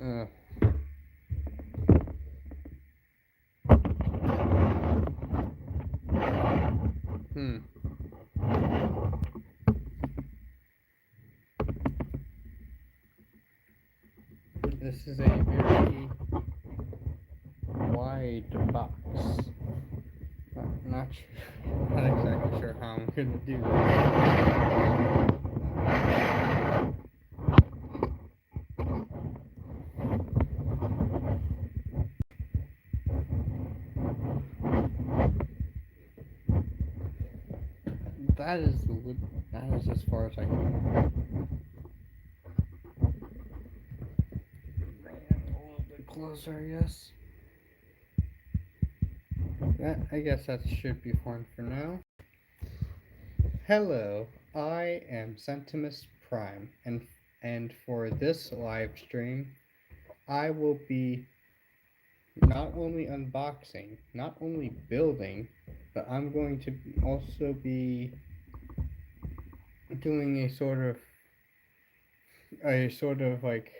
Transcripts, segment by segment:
Uh, hmm. This is a very wide box. Not not exactly sure how I'm gonna do this. That is as far as I can. Bring it a little bit closer, yes. I guess that should be fine for now. Hello, I am Sentimus Prime, and for this live stream, I will be not only unboxing, not only building, but I'm going to also be doing a sort of like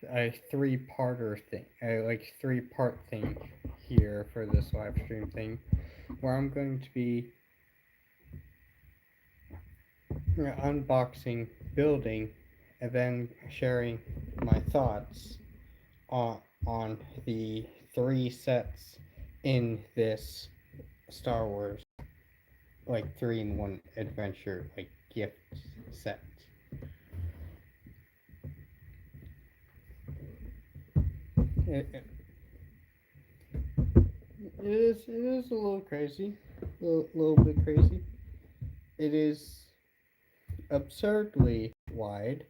a three-parter thing, a like three-part thing here for this live stream thing, where I'm going to be unboxing, building, and then sharing my thoughts on the three sets in this Star Wars like 3-in-1 adventure like gift set. It, it is a little crazy, little bit crazy. It is absurdly wide.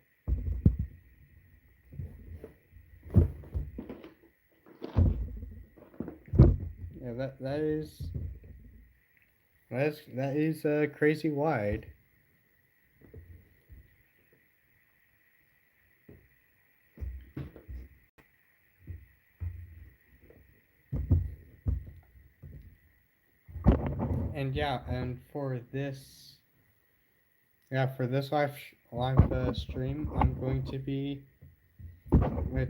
Yeah, that is crazy wide. And yeah, and for this live stream, I'm going to be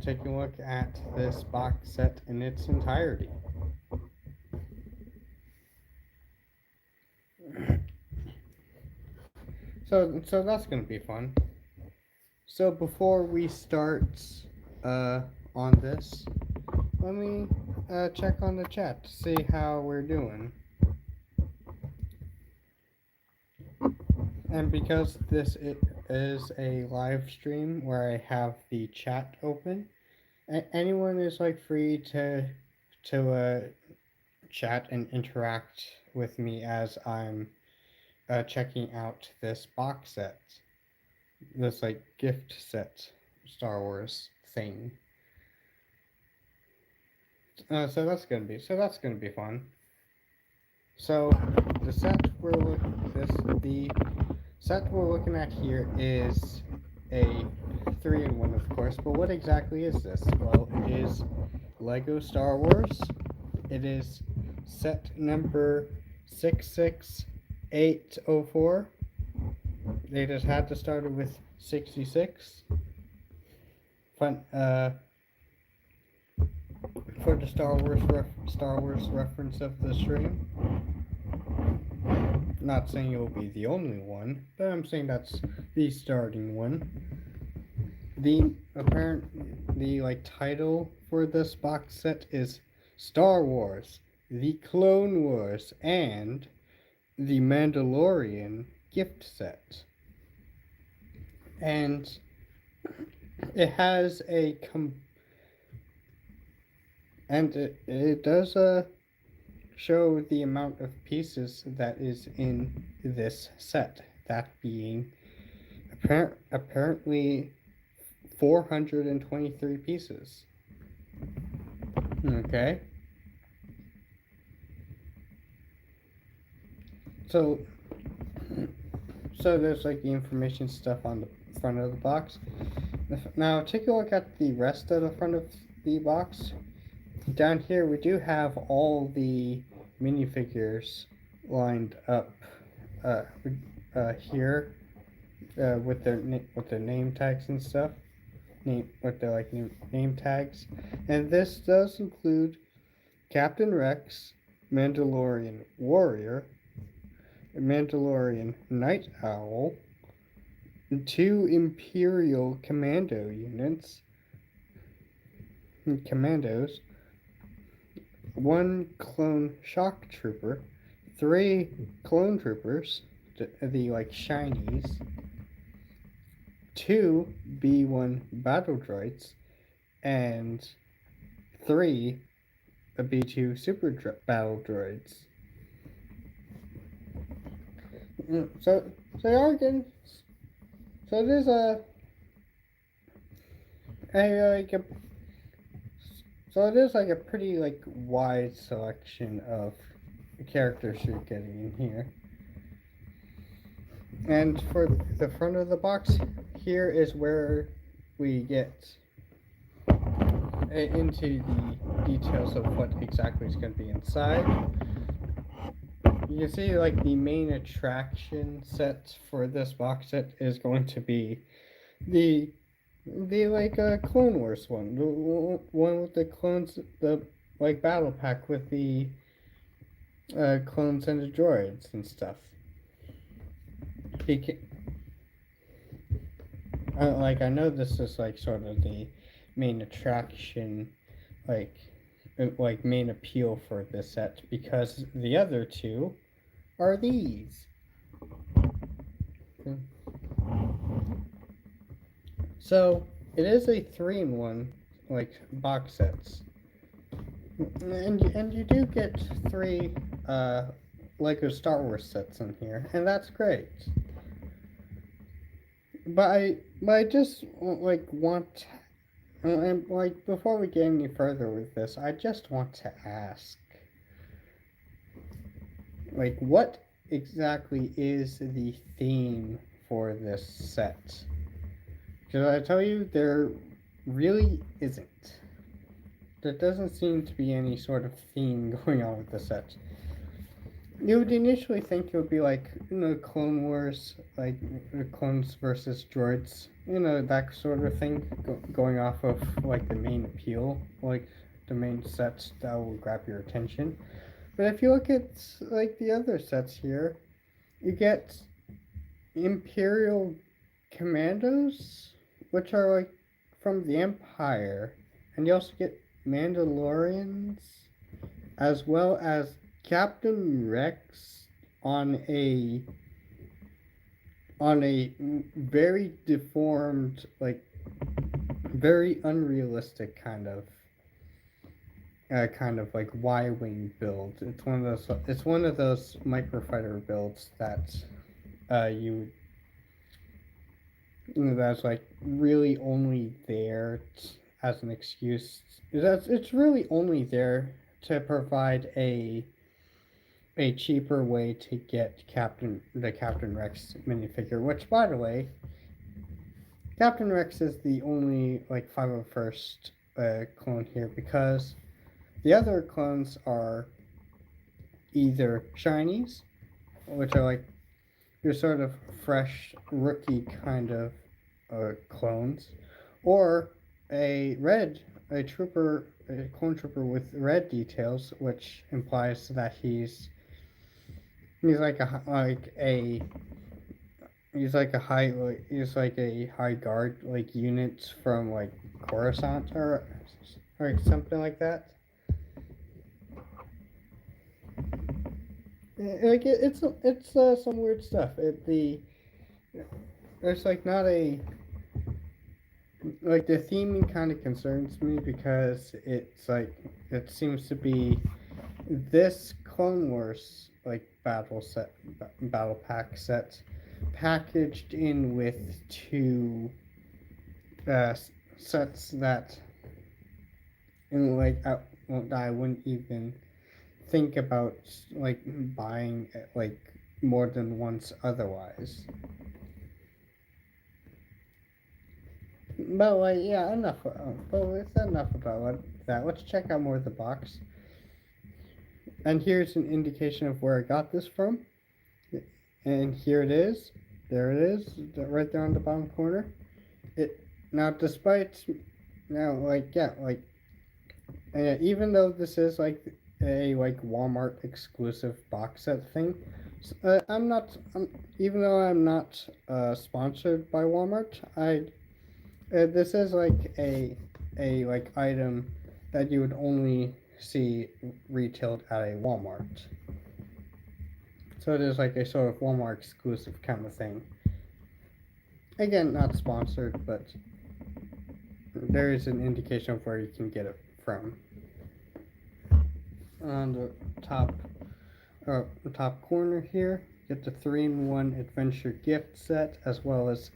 taking a look at this box set in its entirety. So that's gonna be fun. So before we start uh on this, let me check on the chat to see how we're doing. And because this is a live stream where I have the chat open, anyone is like free to chat and interact with me as I'm checking out this box set, this like gift set Star Wars thing. So that's gonna be fun. So the set we're looking at here is a 3-in-1, of course. But what exactly is this? Well, it is Lego Star Wars. It is set number 66804. They just had to start it with 66. Fun. For the Star Wars reference of the stream. Not saying it will be the only one, but I'm saying that's the starting one. The title for this box set is Star Wars, The Clone Wars, and The Mandalorian gift set. And it has it does show the amount of pieces that is in this set, that being apparently 423 pieces. Okay. So there's like the information stuff on the front of the box. Now take a look at the rest of the front of the box. Down here we do have all the minifigures lined up here with their name tags and stuff. name tags, and this does include Captain Rex, Mandalorian Warrior, Mandalorian Night Owl, two Imperial Commando units, commandos, one clone shock trooper, three clone troopers, the like shinies, two B1 battle droids, and three B2 super battle droids. So they are getting. So there's a like a so it is like a pretty like wide selection of characters you're getting in here. And for the front of the box, here is where we get into the details of what exactly is going to be inside. You can see like the main attraction set for this box set is going to be the Clone Wars one, the one with the clones, the like battle pack with the clones and the droids and stuff. Like I know this is like sort of the main attraction, like main appeal for this set because the other two are these. So it is a 3-in-1 like box sets, and you do get three Lego Star Wars sets in here, and that's great. But I just like want, and like before we get any further with this, I just want to ask, like, what exactly is the theme for this set? Because I tell you, there really isn't. There doesn't seem to be any sort of theme going on with the set. You would initially think it would be like, Clone Wars, like clones versus droids, that sort of thing, going off of like the main appeal, like the main sets that will grab your attention. But if you look at like the other sets here, you get Imperial Commandos, which are like from the Empire, and you also get Mandalorians, as well as Captain Rex on a very deformed, like very unrealistic kind of like Y-wing build. It's one of those. It's one of those microfighter builds that that's like really only there as an excuse. It's really only there to provide a cheaper way to get Captain Rex minifigure. Which, by the way, Captain Rex is the only like 501st clone here because the other clones are either shinies, which are like your sort of fresh rookie kind of clones, or a clone trooper with red details, which implies that he's like a he's like a high guard like unit from like Coruscant or something like that. Like it's some weird stuff. There's like not a like the theming kind of concerns me because it's like it seems to be this Clone Wars like battle pack set packaged in with two sets that I wouldn't even think about like buying like more than once otherwise. But like yeah, enough. But it's enough about that. Let's check out more of the box. And here's an indication of where I got this from. And here it is. There it is, right there on the bottom corner. now despite now even though this is like a like Walmart exclusive box set thing, I'm not. Even though I'm not sponsored by Walmart, I this is like a like item that you would only see retailed at a Walmart. So it is like a sort of Walmart exclusive kind of thing. Again, not sponsored, but there is an indication of where you can get it from. On the top corner here, get the 3-in-1 adventure gift set, as well as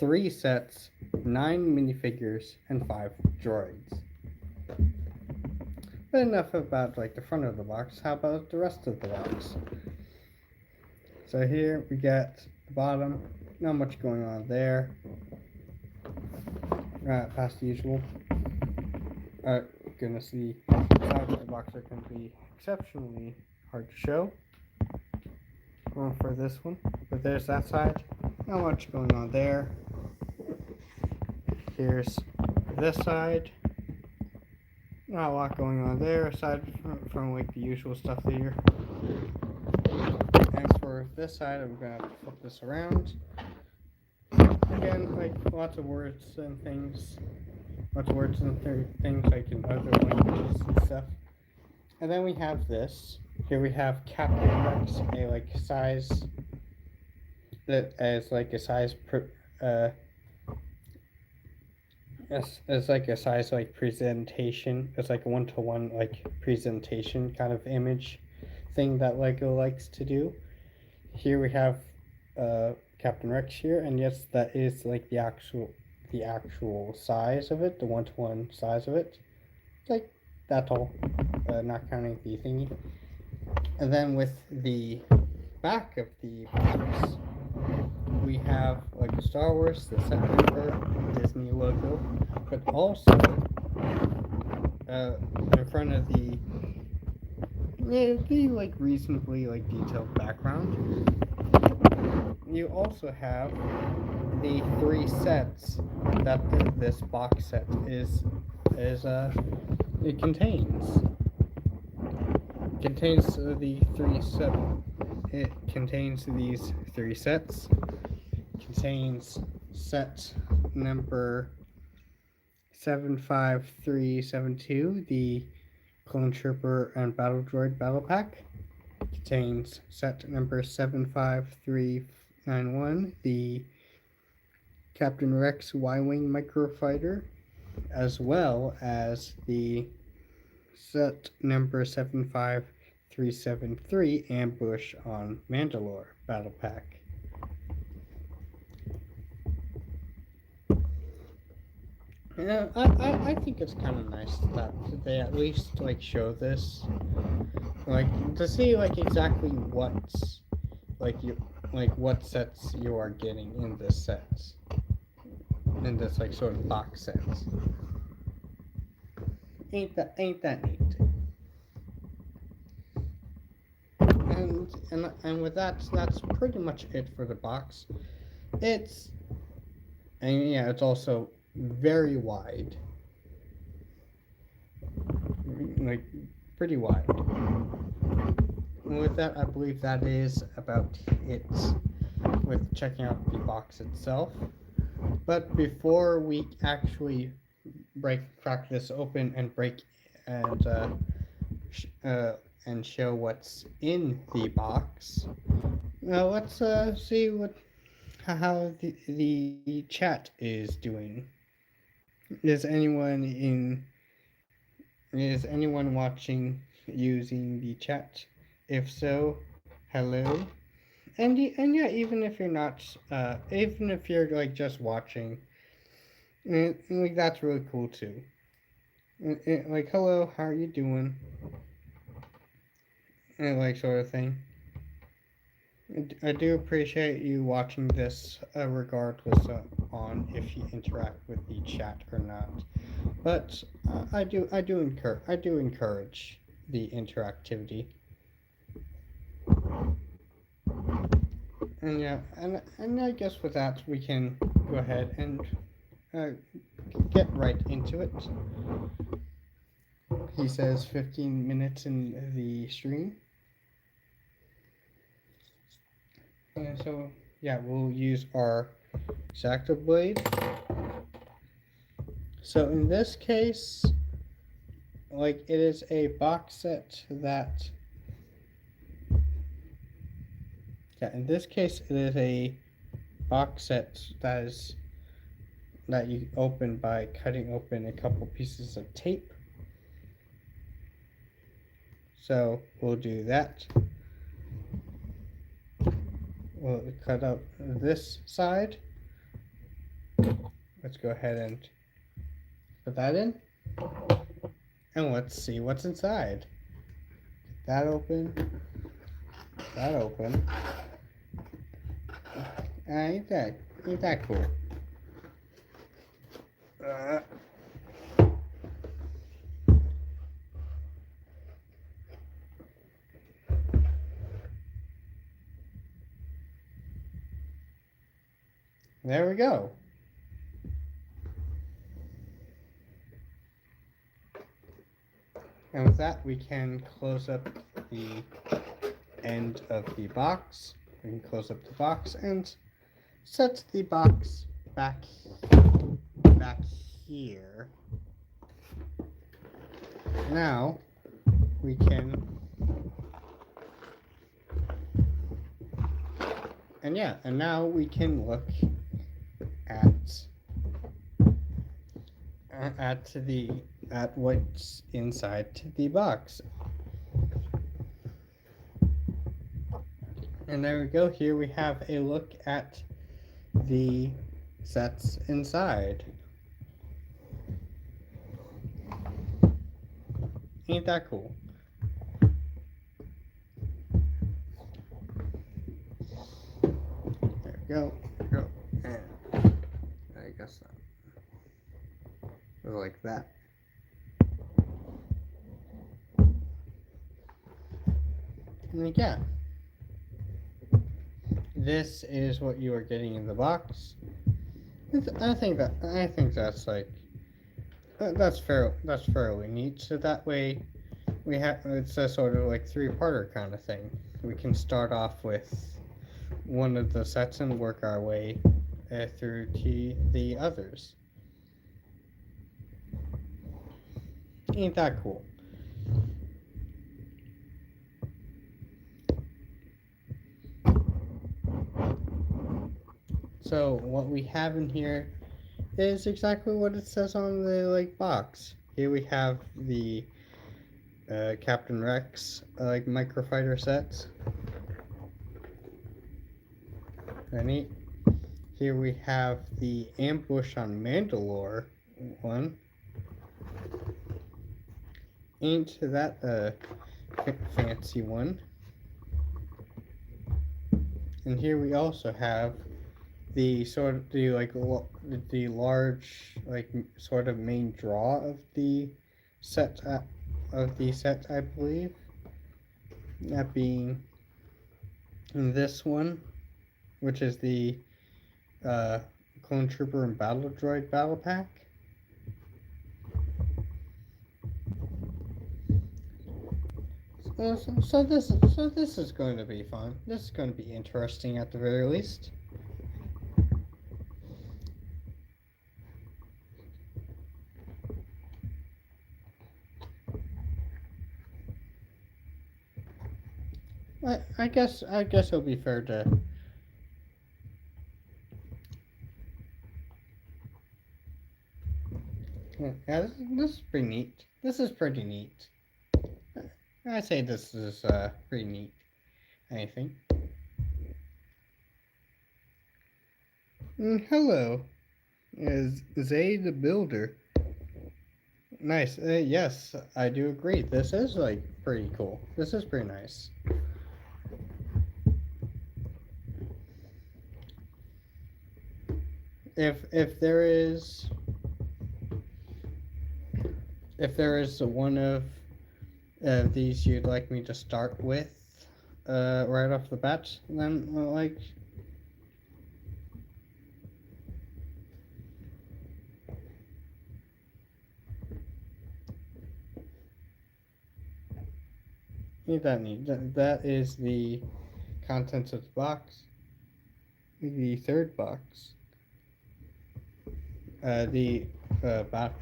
3 sets, 9 minifigures, and 5 droids. But enough about like the front of the box. How about the rest of the box? So here we get the bottom. Not much going on there. Past the usual. Goodness, the sides of the box are going to be exceptionally hard to show. For this one, but there's that side. Not much going on there. Here's this side. Not a lot going on there aside from like the usual stuff here. As for this side, I'm gonna have to flip this around. Again, like lots of words and things. Lots of words and things like in other languages and stuff. And then we have this. Here we have Captain Rex, a like size that as like a size as like a size like presentation. It's like a 1-to-1 like presentation kind of image thing that Lego likes to do. Here we have Captain Rex here, and yes, that is like the actual size of it, the 1-to-1 size of it. It's like that tall, not counting the thingy. And then with the back of the box, we have like Star Wars, the set number, Disney logo, but also in front of the like reasonably like detailed background, you also have the 3 sets that this box set it contains. It contains these 3 sets. It contains set number 75372, the Clone Trooper and Battle Droid Battle Pack. It contains set number 75391, the Captain Rex Y-Wing Microfighter, as well as the set number 75373, Ambush on Mandalore Battle Pack. Yeah, I think it's kind of nice that they at least like show this, like to see like exactly what's like what sets you are getting in this like sort of box sets. Ain't that neat? And with that's pretty much it for the box. It's also very wide, like pretty wide. And with that, I believe that is about it with checking out the box itself. But before we actually crack this open and and show what's in the box, let's see how the chat is doing. Is anyone watching using the chat? If so, hello. And yeah, even if you're not, even if you're like just watching, like that's really cool too. Like hello, how are you doing? And like sort of thing. I do appreciate you watching this, regardless on if you interact with the chat or not. But I do encourage the interactivity. And yeah, and I guess with that we can go ahead and uh, get right into it. He says 15 minutes in the stream. So, yeah, we'll use our Exacto blade. So, in this case, like, it is a box set that. Yeah, in this case, it is a box set that you open by cutting open a couple pieces of tape. So we'll do that. We'll cut up this side. Let's go ahead and put that in. And let's see what's inside. That open. That open. Ain't that cool? Uh, there we go. And with that, we can close up the end of the box. We can close up the box and set the box back here. Now we can, and now we can look at what's inside the box. And there we go. Here we have a look at the sets inside. Ain't that cool? There we go. And I guess that. Like that. And yeah. This is what you are getting in the box. I think that's like that's fairly neat. So that way we have it's a sort of like three-parter kind of thing. We can start off with one of the sets and work our way through to the others. Ain't that cool? So what we have in here is exactly what it says on the box. Here we have the Captain Rex microfighter sets. Neat. Here we have the Ambush on Mandalore one. Ain't that fancy one? And here we also have the large sort of main draw of the set I believe, that being this one, which is the Clone Trooper and Battle Droid Battle Pack. So this is going to be fun. This is going to be interesting at the very least. I guess it'll be fair to. Yeah, this is pretty neat. This is pretty neat. I say this is pretty neat. I think. Hello, is Zay the Builder? Nice. Yes, I do agree. This is pretty cool. This is pretty nice. If there is one of these you'd like me to start with right off the bat, then That is the contents of the box. The third box, the uh, bat-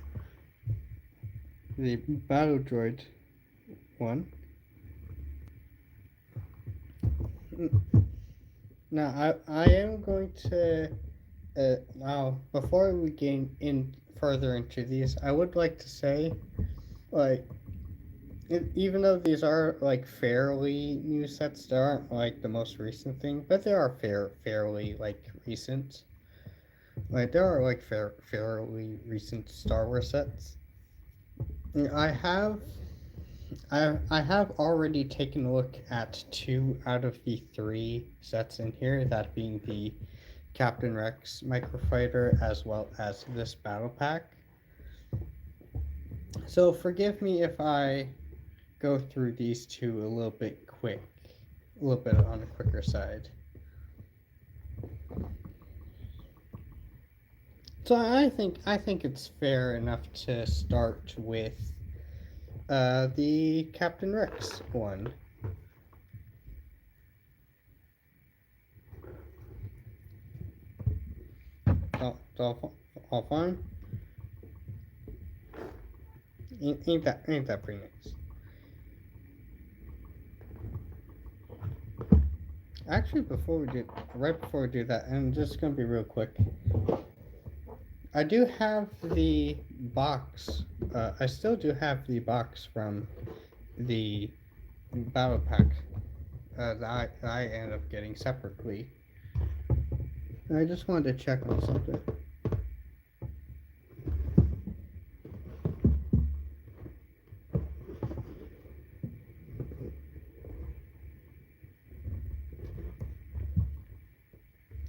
the battle droid one. Now I am going to now before we get in further into these, I would like to say like even though these are like fairly new sets, they aren't like the most recent thing, but they are fairly like recent. Like there are like fairly recent Star Wars sets. I have I have already taken a look at two out of the three sets in here, that being the Captain Rex microfighter as well as this battle pack. So forgive me if I go through these two a little bit quick, a little bit on the quicker side. So I think it's fair enough to start with the Captain Rex one. All fine. Ain't that pretty nice? Actually, right before we do that, and I'm just gonna be real quick. I do have the box. I still do have the box from the battle pack that I ended up getting separately. And I just wanted to check on something.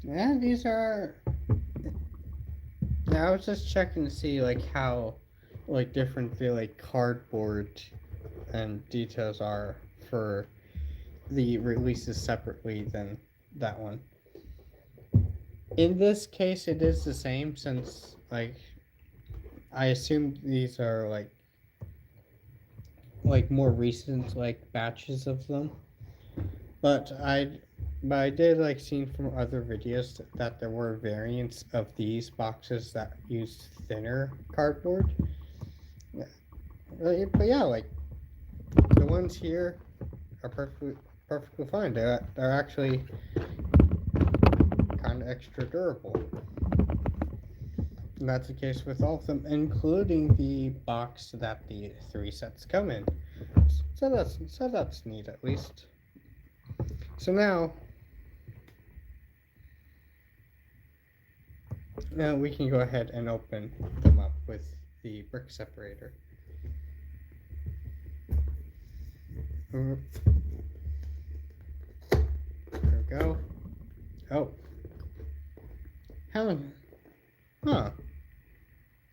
Yeah, these are. Yeah, I was just checking to see like how, like different the like cardboard and details are for the releases separately than that one. In this case, it is the same since like I assume these are like more recent like batches of them. But I did like seen from other videos that there were variants of these boxes that used thinner cardboard. Yeah. But yeah, like the ones here are perfectly fine. They're actually kind of extra durable. And that's the case with all of them, including the box that the three sets come in. So that's neat at least. So now we can go ahead and open them up with the brick separator. There we go. Oh, haven't huh?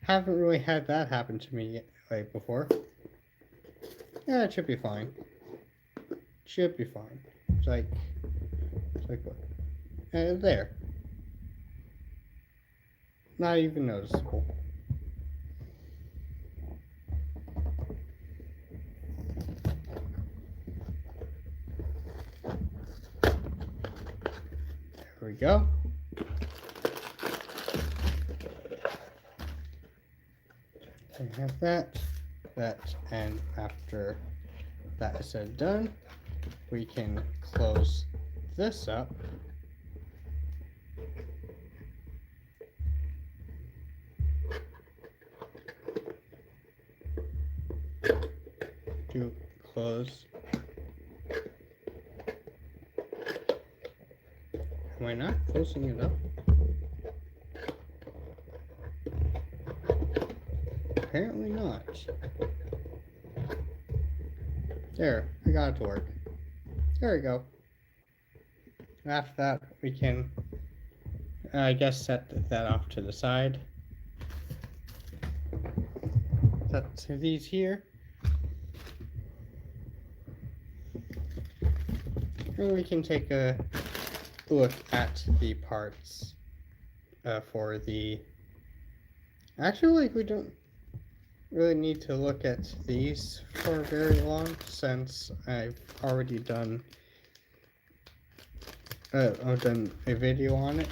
Haven't really had that happen to me yet, like before. Yeah, it should be fine. Should be fine. It's like what? There. Not even noticeable. There we go. And have that, and after that is said done, we can close this up. To close. Am I not closing it up? Apparently not. There, I got it to work. There we go. After that, we can, I guess, set that off to the side. Set these here. And we can take a look at the parts for the. Actually, like we don't. really need to look at these for very long since I've done a video on it.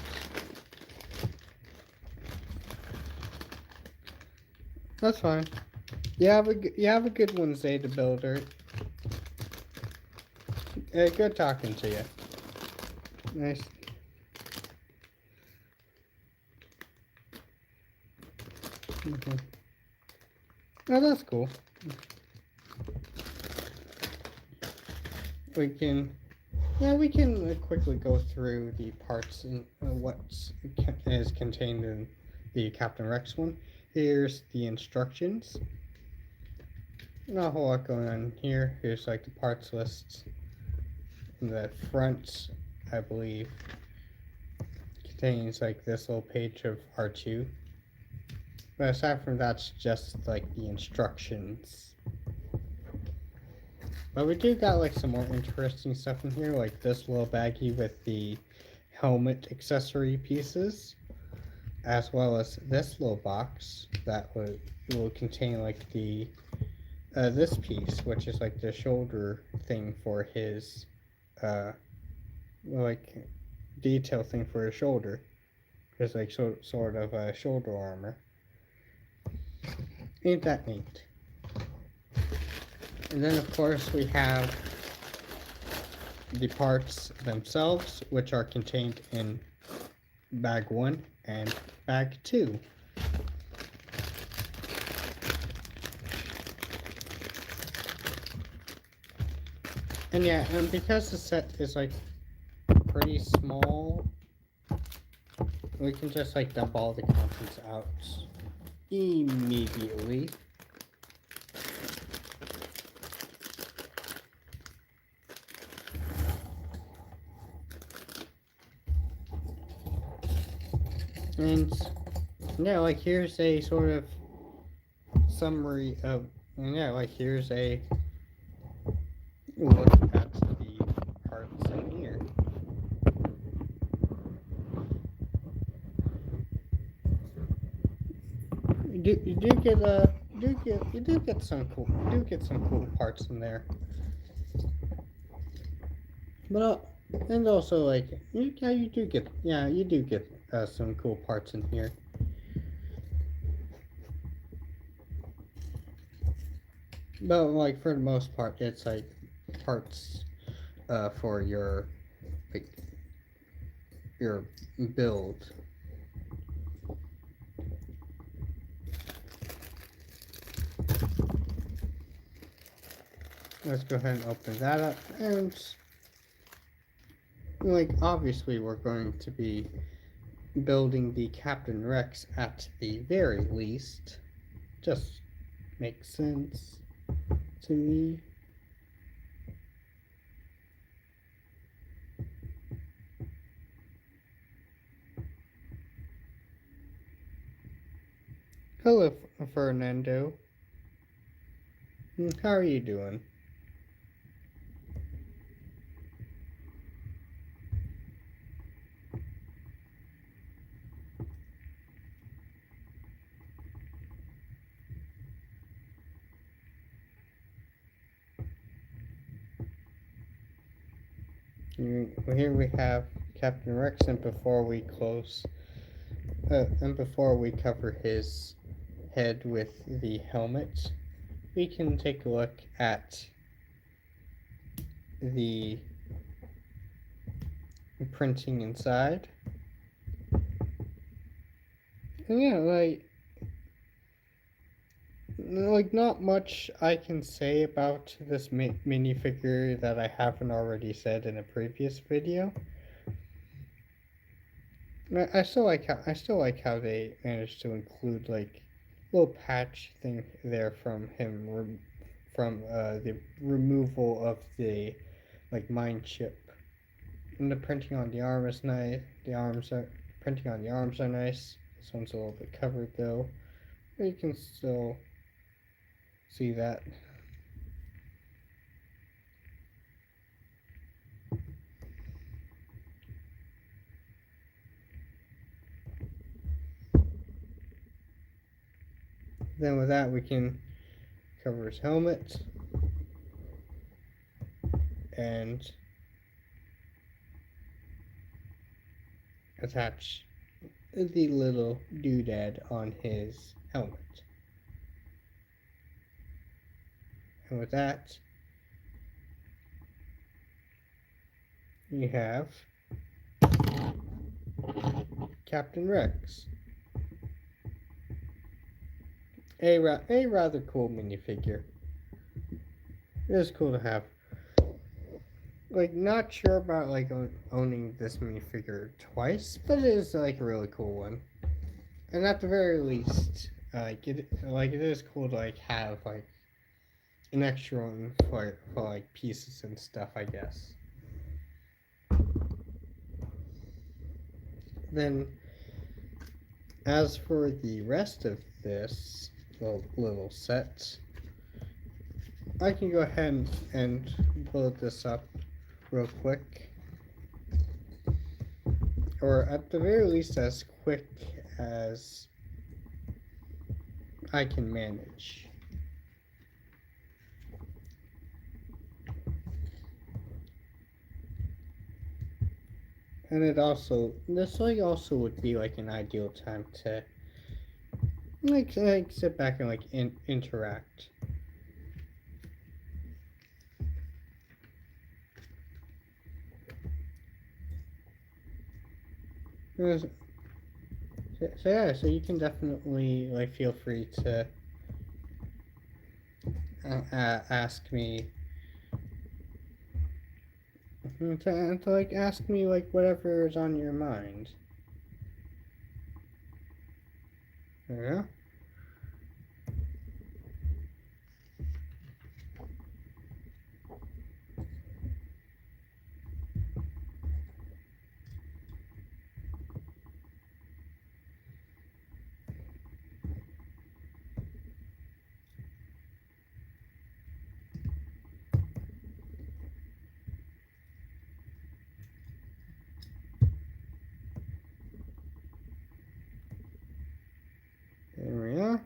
That's fine. You have a good one, Zeta Builder. Good talking to you. Nice. Mm-hmm. Oh, that's cool. We can, yeah, we can quickly go through the parts and what is contained in the Captain Rex one. Here's the instructions. Not a whole lot going on here. Here's like the parts lists. In the front, I believe, contains like this little page of R2. But aside from that's just like the instructions. But we do got like some more interesting stuff in here, like this little baggie with the helmet accessory pieces, as well as this little box that will contain like the this piece, which is like the shoulder thing for his like detail thing for his shoulder. It's like sort of a shoulder armor. Ain't that neat? And then of course we have the parts themselves, which are contained in bag 1 and bag 2. And yeah, and because the set is like pretty small, we can just like dump all the contents out immediately. And yeah, like here's a sort of summary of, and yeah, like here's a look at the parts in here. You do get some cool parts in there. But and also like you do get some cool parts in here. But like for the most part, it's like parts for like your build. Let's go ahead and open that up, and like obviously we're going to be building the Captain Rex at the very least. Just makes sense to me. Hello, Fernando. How are you doing? Here we have Captain Rex, and before we cover his head with the helmet, we can take a look at the printing inside. And yeah, like not much I can say about this minifigure that I haven't already said in a previous video. I still like how they managed to include like a little patch thing there from him from the removal of the like mind chip. And the printing on the arm is nice. Printing on the arms are nice. This one's a little bit covered though. But you can still see that. Then with that, we can cover his helmet and attach the little doodad on his helmet. And with that, you have Captain Rex. A rather cool minifigure. It is cool to have. Like, not sure about like owning this minifigure twice, but it is like a really cool one. And at the very least, it is cool to like have like an extra one for like pieces and stuff, I guess. Then, as for the rest of this little set, I can go ahead and build this up real quick, or at the very least as quick as I can manage. And this like also would be like an ideal time to like sit back and like interact. So, yeah, so you can definitely like feel free to ask me to like ask me like whatever is on your mind. Yeah. There we are.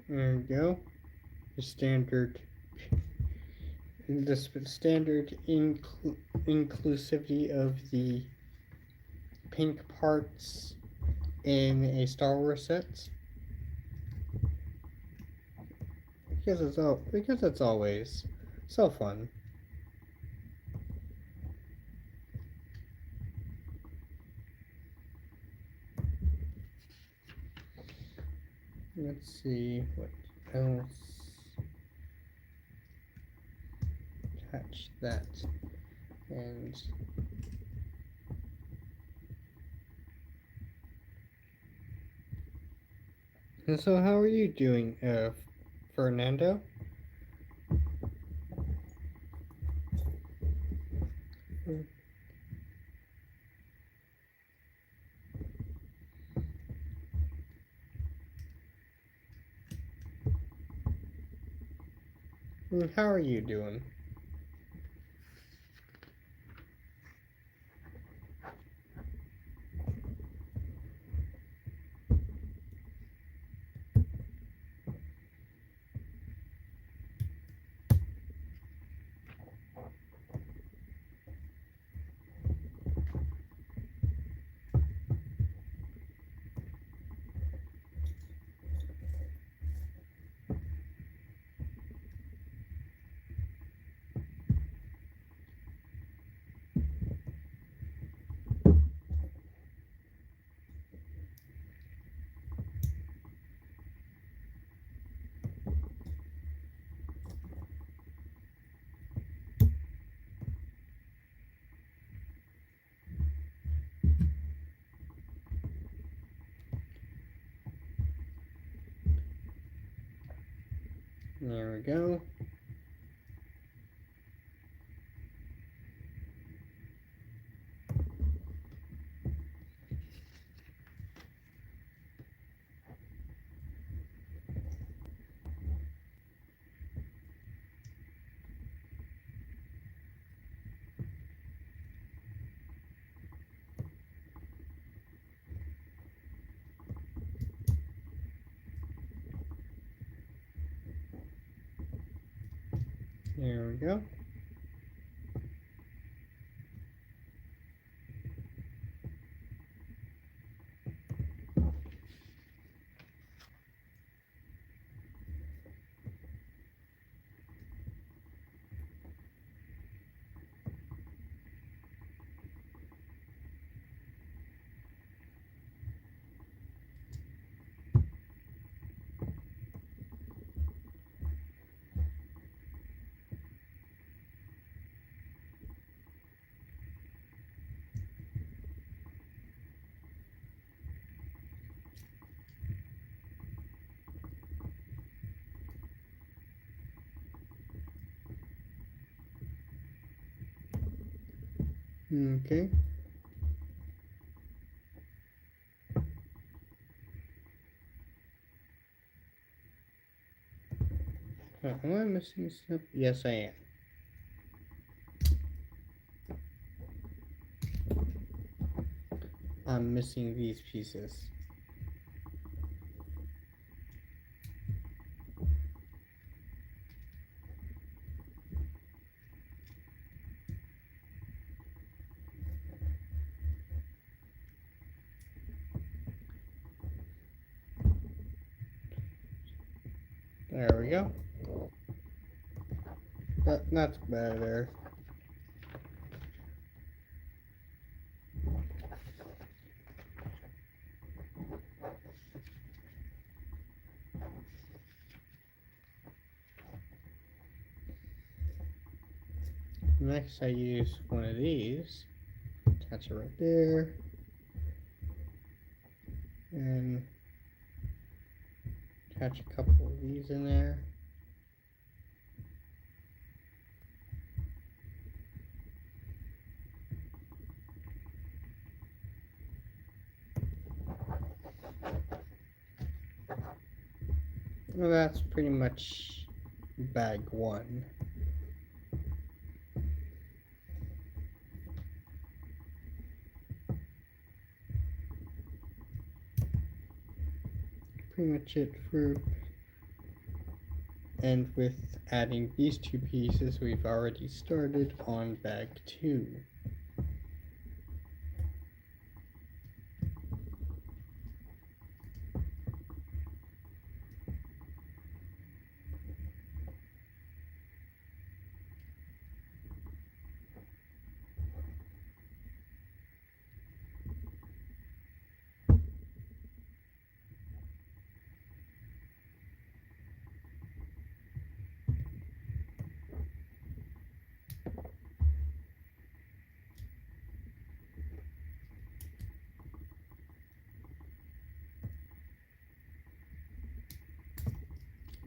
There we go. The standard inclusivity of the pink parts in a Star Wars set. Because it's always so fun. Let's see what else. Attach that and so how are you doing, Fernando? How are you doing? There we go. There we go. Okay. Am I missing stuff? Yes, I am. I'm missing these pieces. There we go. That's better. Next, I use one of these. Attach it right there. And attach a couple of these in there. Well, that's pretty much bag one. Pretty much it for, and with adding these two pieces, we've already started on bag two.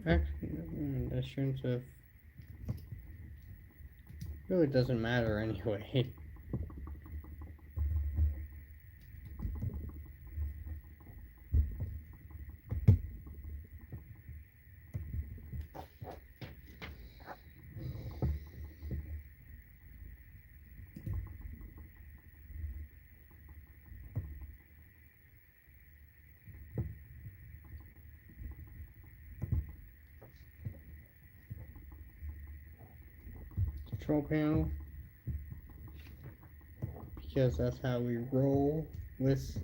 Actually, in terms of, really doesn't matter anyway. Control panel, because that's how we roll with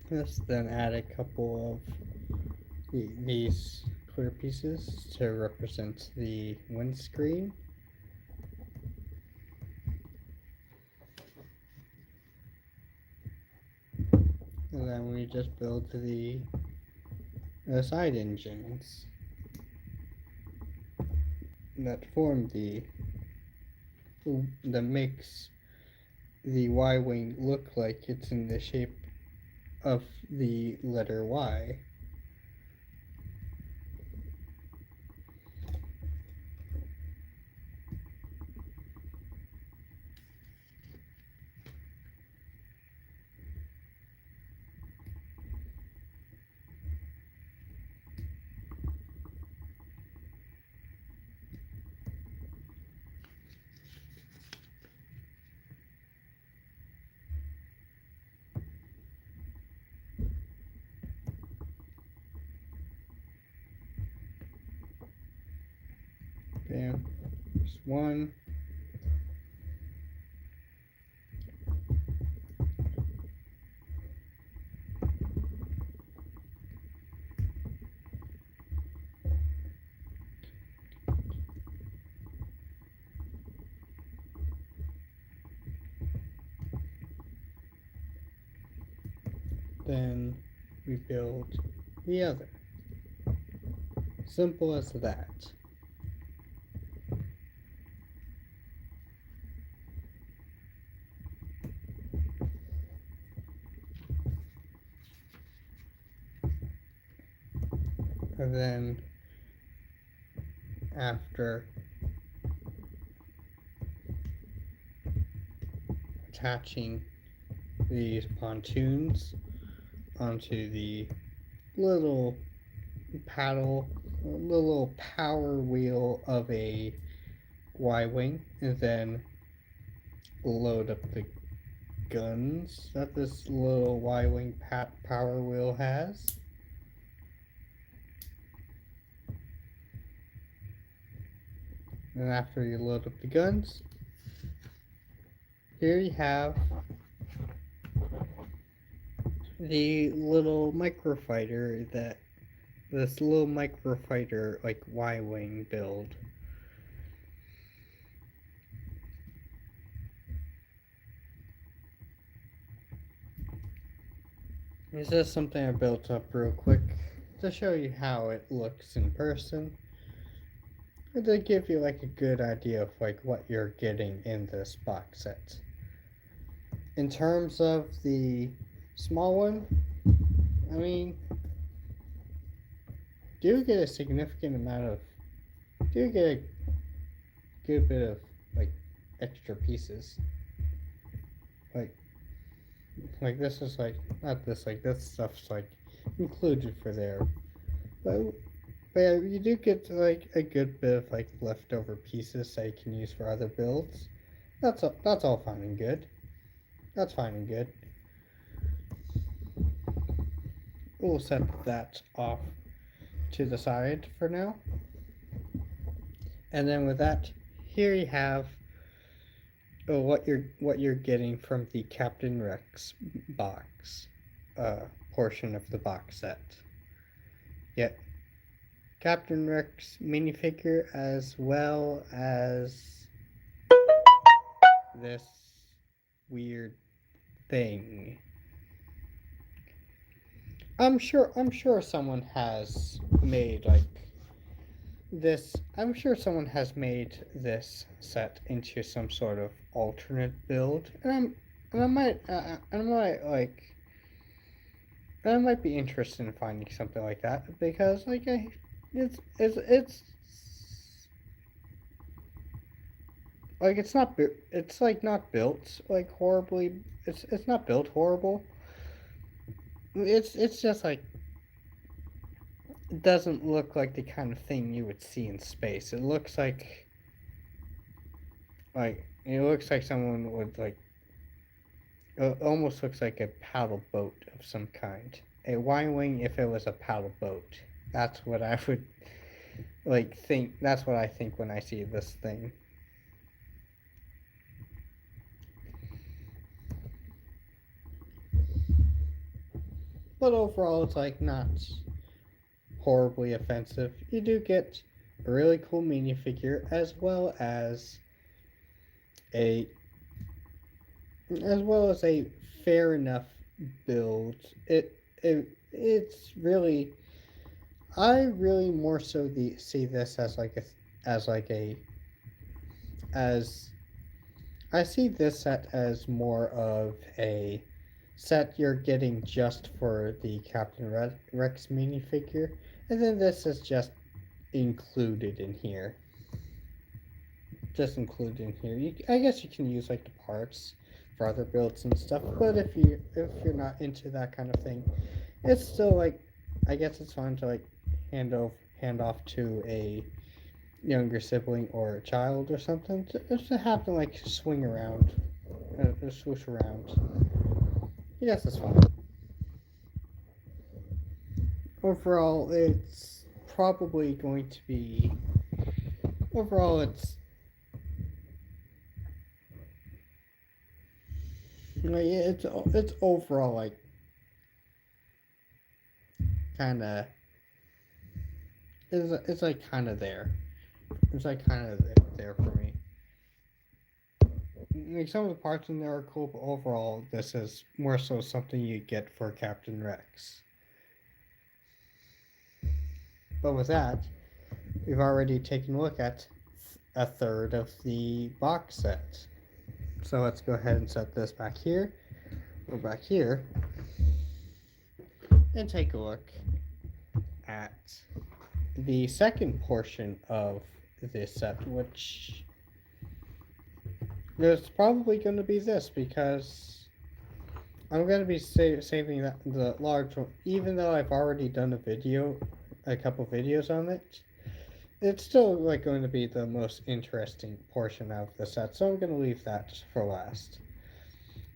this. Then add a couple of these clear pieces to represent the windscreen. And then we just build the side engines that form that makes the Y-wing look like it's in the shape of the letter Y. Bam. There's one. Then we build the other. Simple as that. And then after attaching these pontoons onto the little little power wheel of a Y-wing, and then load up the guns that this little Y-wing power wheel has. And after you load up the guns, here you have the little microfighter that this little microfighter like Y-wing build. This is something I built up real quick to show you how it looks in person, and to give you like a good idea of like what you're getting in this box set. In terms of the small one, I mean, do get a significant amount of, do get a good bit of like extra pieces. Like this is like not this like this stuff's like included for there, but yeah, you do get like a good bit of like leftover pieces that you can use for other builds. That's all fine and good. That's fine and good. We'll set that off to the side for now. And then with that, here you have what you're getting from the Captain Rex box portion of the box set. Yet Captain Rex minifigure as well as this weird thing. I'm sure someone has made like this. I'm sure someone has made this set into some sort of alternate build, and I might be interested in finding something like that because it's like it's like not built like horribly. It's not built horrible. It's just like it doesn't look like the kind of thing you would see in space. It looks like it looks like someone would like it almost looks like a paddle boat of some kind. A Y-wing if it was a paddle boat. That's what I would like think. That's what I think when I see this thing. But overall, it's like not horribly offensive. You do get a really cool minifigure a as well as a fair enough build. It's really I really more so see this as like a as like a as I see this set as more of a set you're getting just for the Captain Rex minifigure, and then this is just included in here. Just included in here. I guess you can use like the parts for other builds and stuff, but if you're not into that kind of thing, it's still like I guess it's fun to like hand off to a younger sibling or a child or something just to have them like swing around, swoosh around. Yes, it's fun. Overall, it's probably going to be overall, it's overall like kind of it's like kind of there. It's like kind of there for me. Like some of the parts in there are cool, but overall, this is more so something you get for Captain Rex. But with that, we've already taken a look at a third of the box set. So let's go ahead and set this back here. Go back here and take a look at the second portion of this set, which is probably going to be this because I'm going to be saving the large one, even though I've already done a couple videos on it. It's still like going to be the most interesting portion of the set, so I'm going to leave that for last.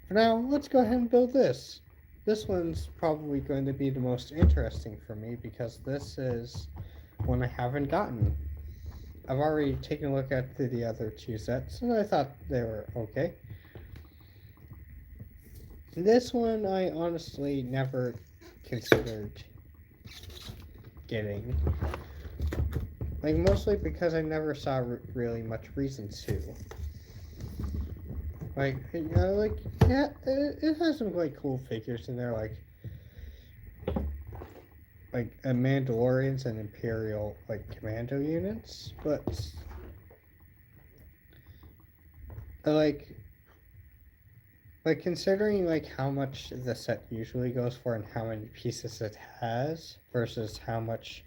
For now, let's go ahead and build this. This one's probably going to be the most interesting for me because this is one I haven't gotten. I've already taken a look at the other two sets and I thought they were okay. This one I honestly never considered getting. Like, mostly because I never saw really much reason to. Like, yeah, it has some, like, cool figures in there, like a Mandalorians and Imperial, like, commando units, but, like, considering, like, how much the set usually goes for and how many pieces it has versus how much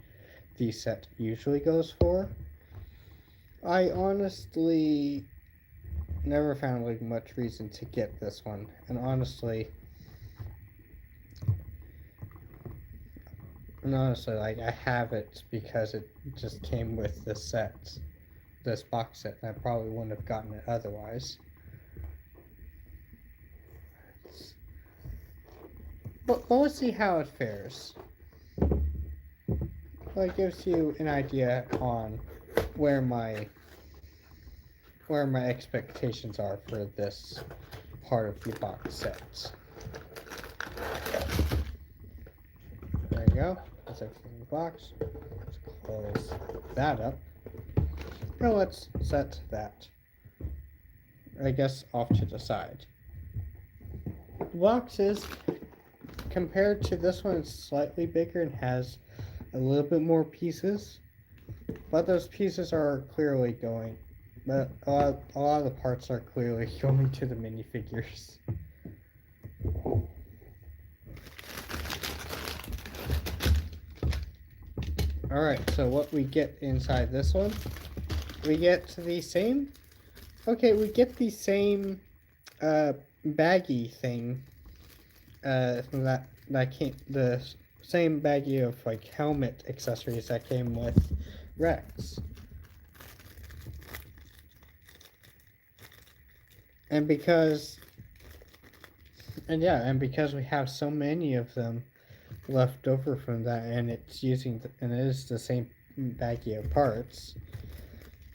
the set usually goes for, I honestly never found like much reason to get this one, and honestly, like I have it because it just came with this box set, and I probably wouldn't have gotten it otherwise. But let's see how it fares. Well, it gives you an idea on where my expectations are for this part of the box set. There you go. That's everything in the box. Let's close that up. Now let's set that, I guess, off to the side. The box is, compared to this one, it's slightly bigger and has a little bit more pieces, but those pieces are clearly going, but a lot of the parts are clearly going to the minifigures. Alright, so what we get inside this one, we get the same, we get the same baggie thing, that came, the same baggie of like helmet accessories that came with Rex. And because we have so many of them left over from that, and it is the same baggie of parts,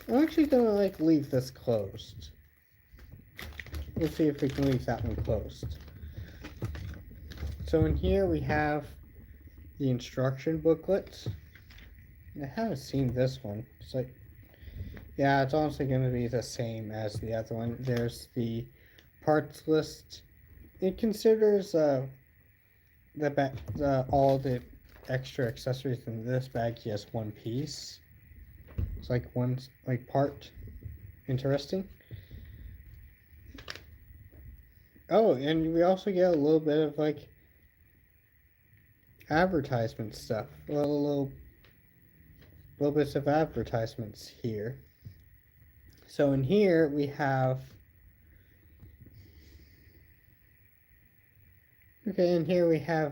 I'm actually gonna like leave this closed. Let's see if we can leave that one closed. So in here we have the instruction booklet. I haven't seen this one. It's like, yeah, it's honestly going to be the same as the other one. There's the parts list. It considers all the extra accessories in this bag as one piece. It's like one part. Interesting. Oh, and we also get a little bit of like advertisement stuff. Little bits of advertisements here. So in here we have,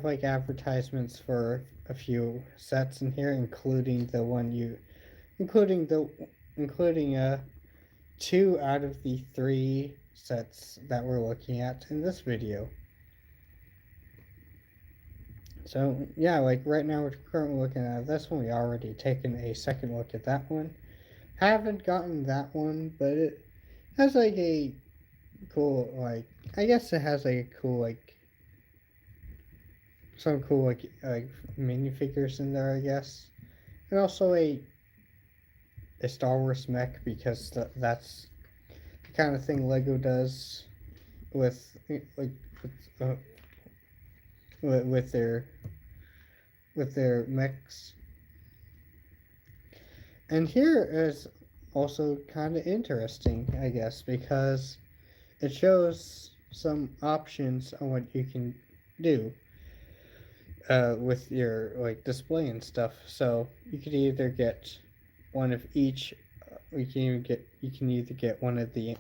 like advertisements for a few sets in here, including two out of the three sets that we're looking at in this video. So yeah, like right now we're currently looking at this one. We already taken a second look at that one. Haven't gotten that one, but it has like a cool I guess it has like a cool some cool minifigures in there, I guess, and also a Star Wars mech because that's the kind of thing Lego does with like with, uh, with their mechs. And here is also kind of interesting, I guess, because it shows some options on what you can do with your display and stuff. So you could either get one of each. You can either get one of the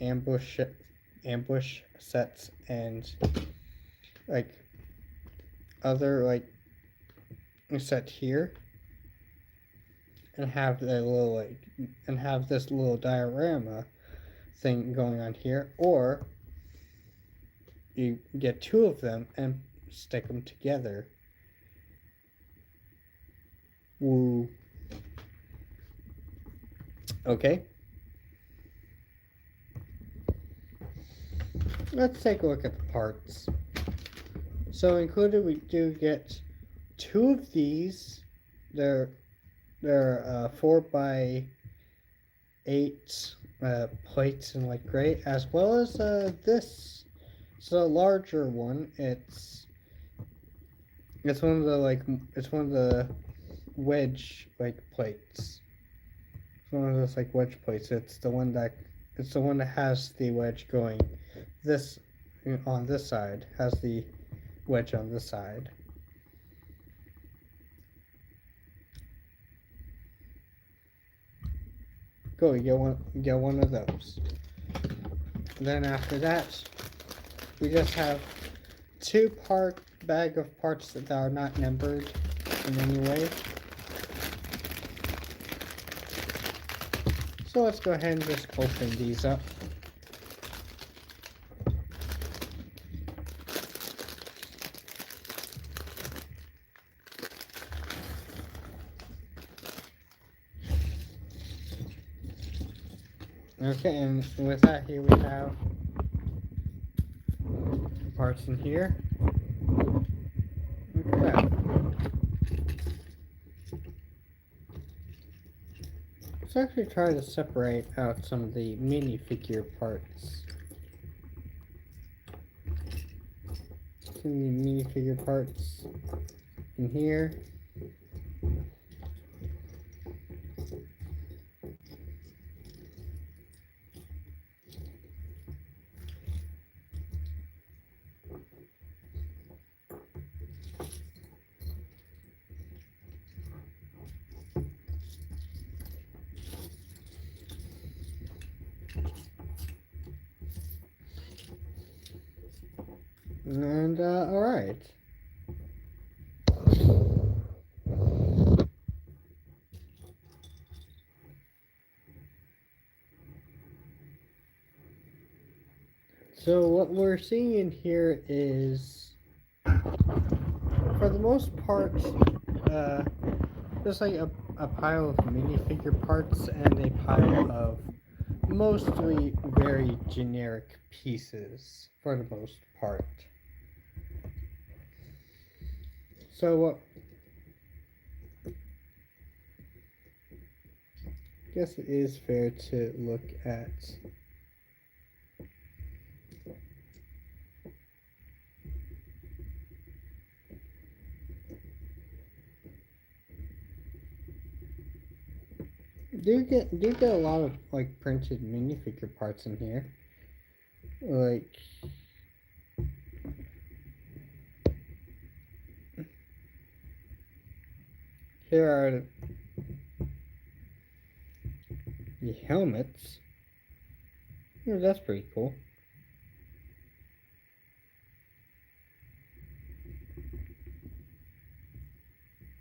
ambush ambush sets and like other set here and have the little and have this little diorama thing going on here, or you get two of them and stick them together. Woo. Okay, let's take a look at the parts. So included, we do get two of these. They're 4x8 plates in gray, as well as this. It's a larger one. It's one of the it's one of the wedge plates. It's one of those wedge plates. It's the one that has the wedge going this on this side, has the wedge on this side. Go, you get one of those. Then after that, we just have two bag of parts that are not numbered in any way. So let's go ahead and just open these up. Okay, and with that, here we have parts in here. Okay. Let's actually try to separate out some of the minifigure parts. Some of the minifigure parts in here. And, alright. So what we're seeing in here is, for the most part, just a pile of minifigure parts and a pile of mostly very generic pieces, for the most part. So what I guess it is fair to look at do get a lot of printed minifigure parts in here. Here are the helmets. Oh, that's pretty cool.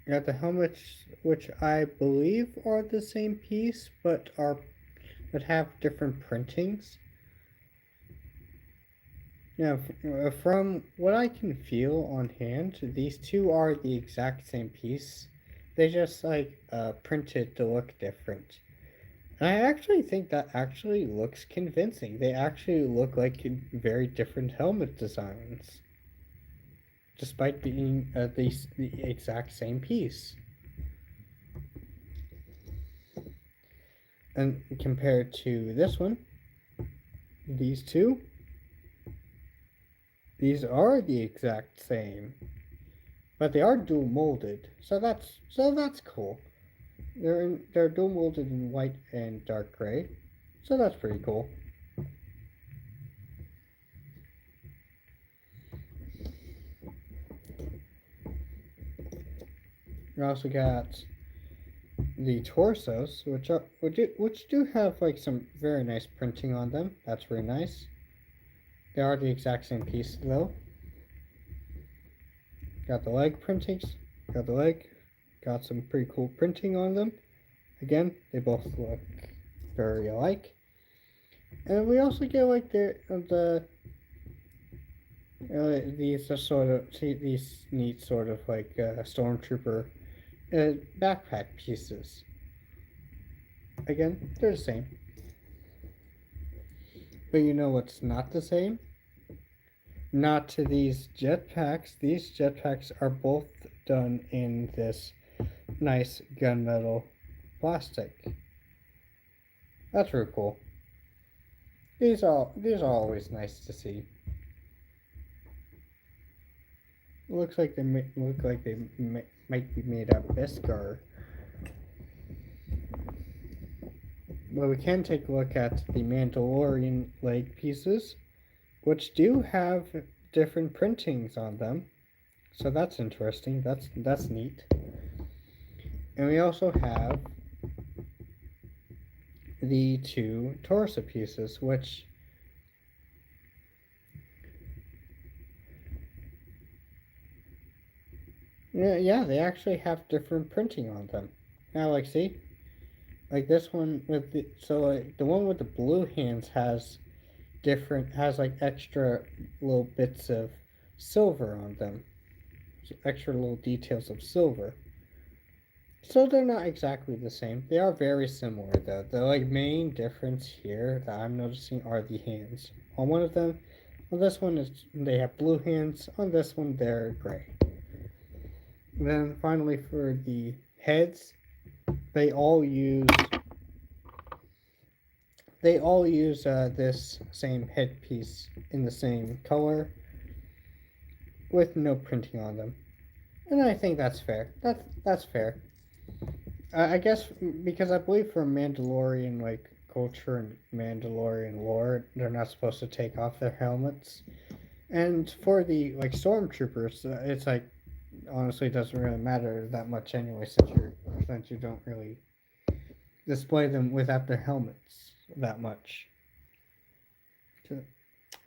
Got the helmets, which I believe are the same piece, but have different printings. Now, from what I can feel on hand, these two are the exact same piece. They just printed to look different. I actually think that actually looks convincing. They actually look like very different helmet designs, despite being the exact same piece. And compared to this one, these two, these are the exact same, but they are dual molded. So that's cool. They're dual molded in white and dark gray, so that's pretty cool. We also got the torsos, which do have like some very nice printing on them. That's very nice. They are the exact same piece though. Got the leg printings. Got the leg. Got some pretty cool printing on them. Again, they both look very alike. And we also get like these are sort of these neat sort of like stormtrooper backpack pieces. Again, they're the same. But you know what's not the same? Not to these jetpacks. These jetpacks are both done in this nice gunmetal plastic. That's really cool. These are always nice to see. It looks like they might be made out of Beskar. But we can take a look at the Mandalorian leg pieces, which do have different printings on them. So that's interesting. That's neat. And we also have the two torso pieces, which yeah, they actually have different printing on them. Now, like, see, like this one with the one with the blue hands has like extra little bits of silver on them, so extra little details of silver. So they're not exactly the same. They are very similar though. The like main difference here that I'm noticing are the hands. On one of them, on this one is they have blue hands. On this one they're gray. And then finally for the heads, they all use this same headpiece in the same color with no printing on them, and I think that's fair. That's fair. I guess because I believe for Mandalorian like culture and Mandalorian lore, they're not supposed to take off their helmets. And for the like stormtroopers, it's like honestly it doesn't really matter that much anyway, since you don't really display them without their helmets that much.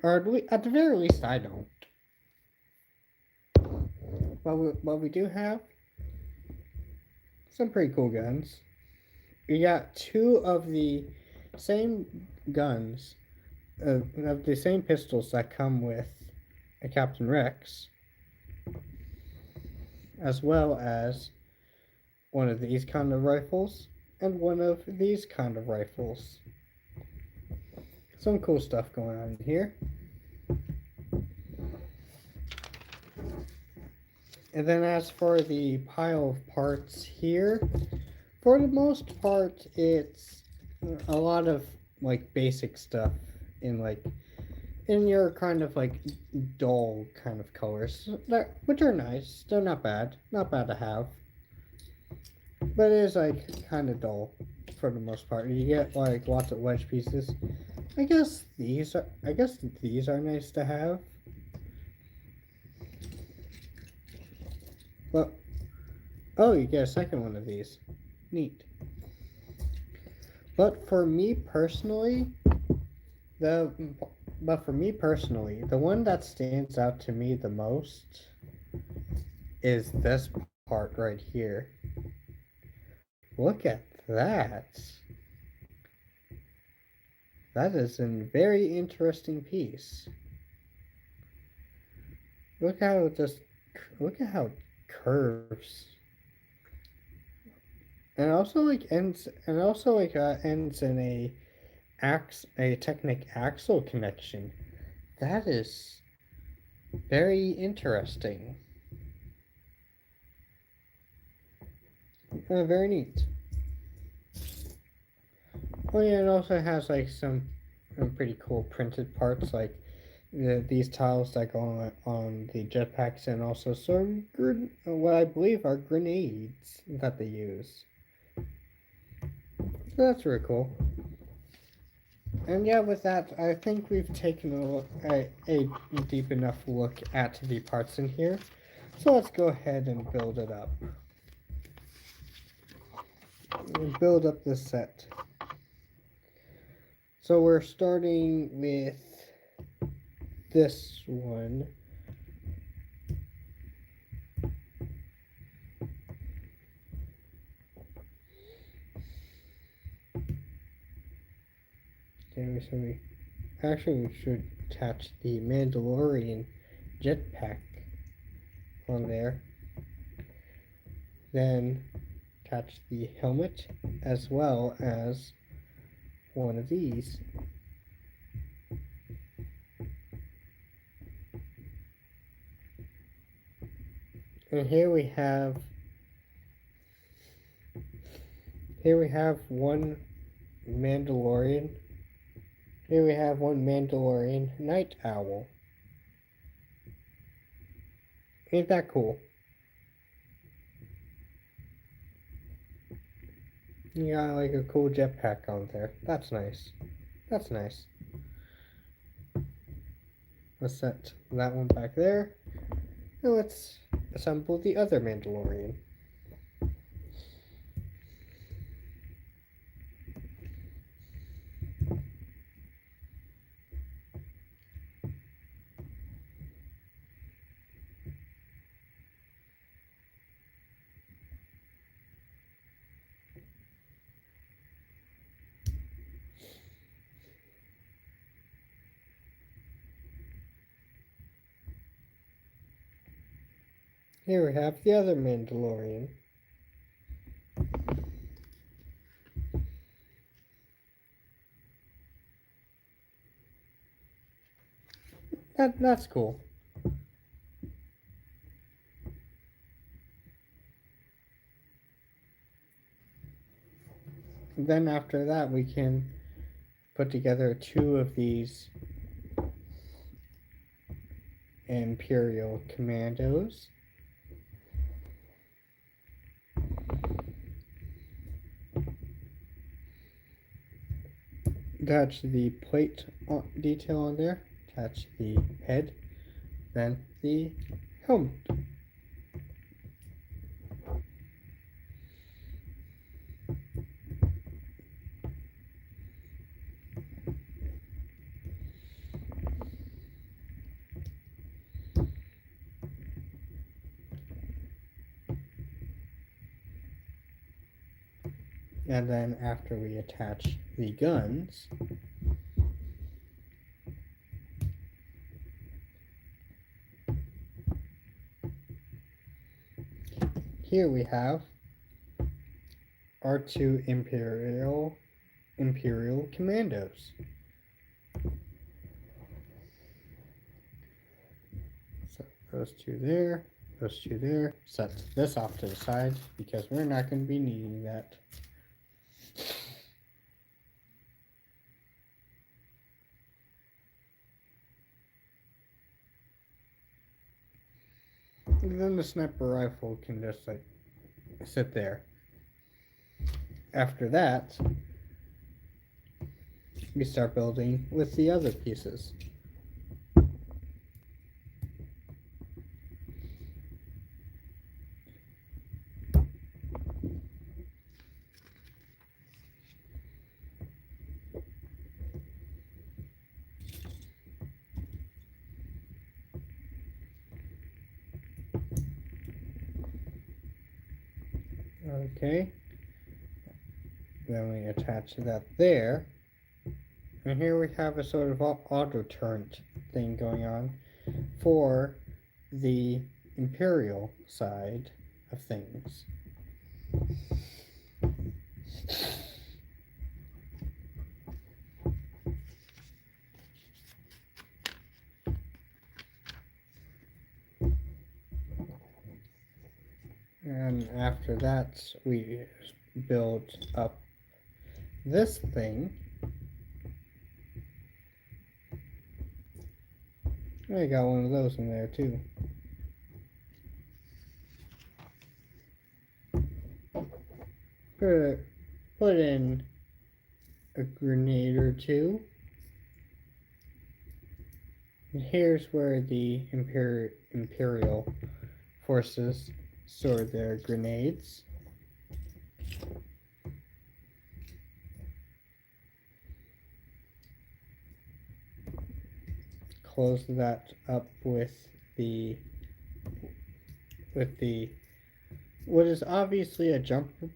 Or at the very least, I don't. But we do have some pretty cool guns. We got two of the same guns, of the same pistols that come with a Captain Rex, as well as one of these kind of rifles and one of these kind of rifles. Some cool stuff going on here. And then as for the pile of parts here, for the most part, it's a lot of like basic stuff in like in your kind of like dull kind of colors, which are nice. They're not bad to have, but it is like kind of dull for the most part. You get like lots of wedge pieces. I guess these are nice to have, but oh, you get a second one of these. Neat. But for me personally, the but for me personally, the one that stands out to me the most is this part right here. Look at that. That is a very interesting piece. Look how it just look at how it curves. and also like ends in a Technic axle connection. That is very interesting. Very neat. Oh yeah, it also has like some pretty cool printed parts, like these tiles that go on the jetpacks, and also some what I believe are grenades that they use. So that's really cool. And yeah, with that, I think we've taken a deep enough look at the parts in here. So let's go ahead and build it up. Build up this set. So we're starting with this one. Okay, so we should attach the Mandalorian jetpack on there. Then attach the helmet as well as one of these. And here we have one Mandalorian. Here we have one Mandalorian night owl. Ain't that cool? You got like a cool jetpack on there. That's nice. That's nice. Let's set that one back there. Now let's assemble the other Mandalorian. Here we have the other Mandalorian. That's cool. Then after that we can put together two of these Imperial Commandos. Attach the plate detail on there. Attach the head. Then the helmet. And then after we attach the guns, here we have our two Imperial Commandos. So those two there, those two there. Set this off to the side because we're not going to be needing that. And then the sniper rifle can just like sit there. After that, we start building with the other pieces. Okay. Then we attach that there. And here we have a sort of auto turret thing going on for the Imperial side of things. And after that, we build up this thing. I got one of those in there too. Put in a grenade or two. And here's where the Imperial forces store their grenades. Close that up with the what is obviously a jumper,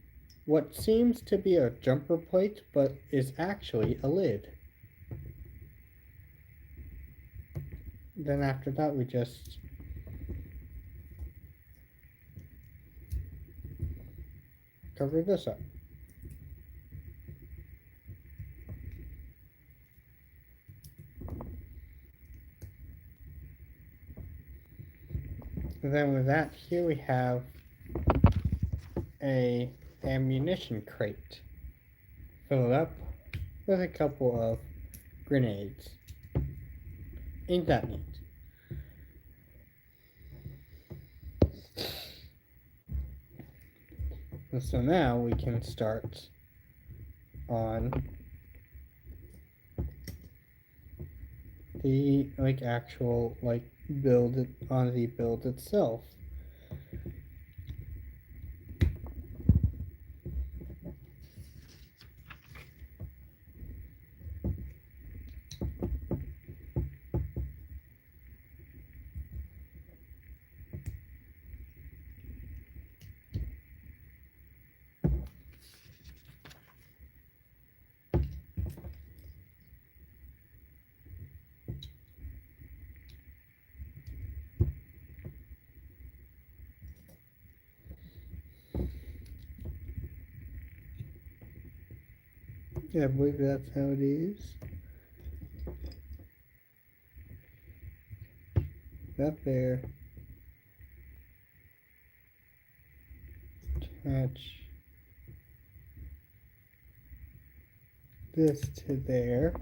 what seems to be a jumper plate, but is actually a lid. Then after that, we just cover this up. And then with that, here we have a ammunition crate. Fill it up with a couple of grenades. Ain't that neat? And so now we can start on the actual build it on the build itself. Yeah, I believe that's how it is. That there. Attach this to there.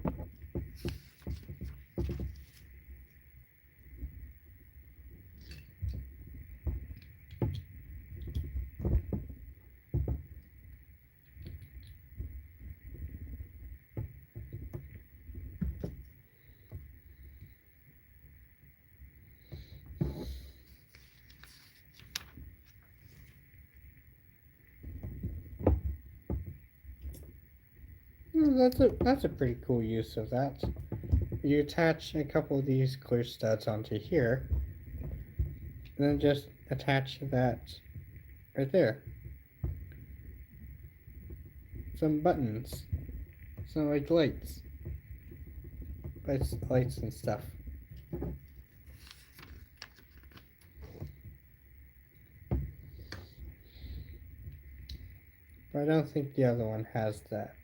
That's a pretty cool use of that. You attach a couple of these clear studs onto here, and then just attach that right there. Some buttons, some lights and stuff. But I don't think the other one has that.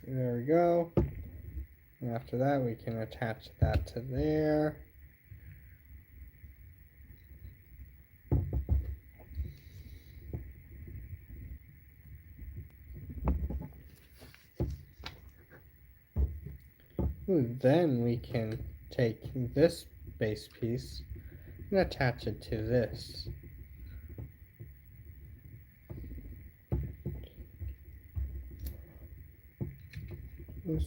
There we go. And after that, we can attach that to there. Ooh, then we can take this base piece and attach it to this. Oops.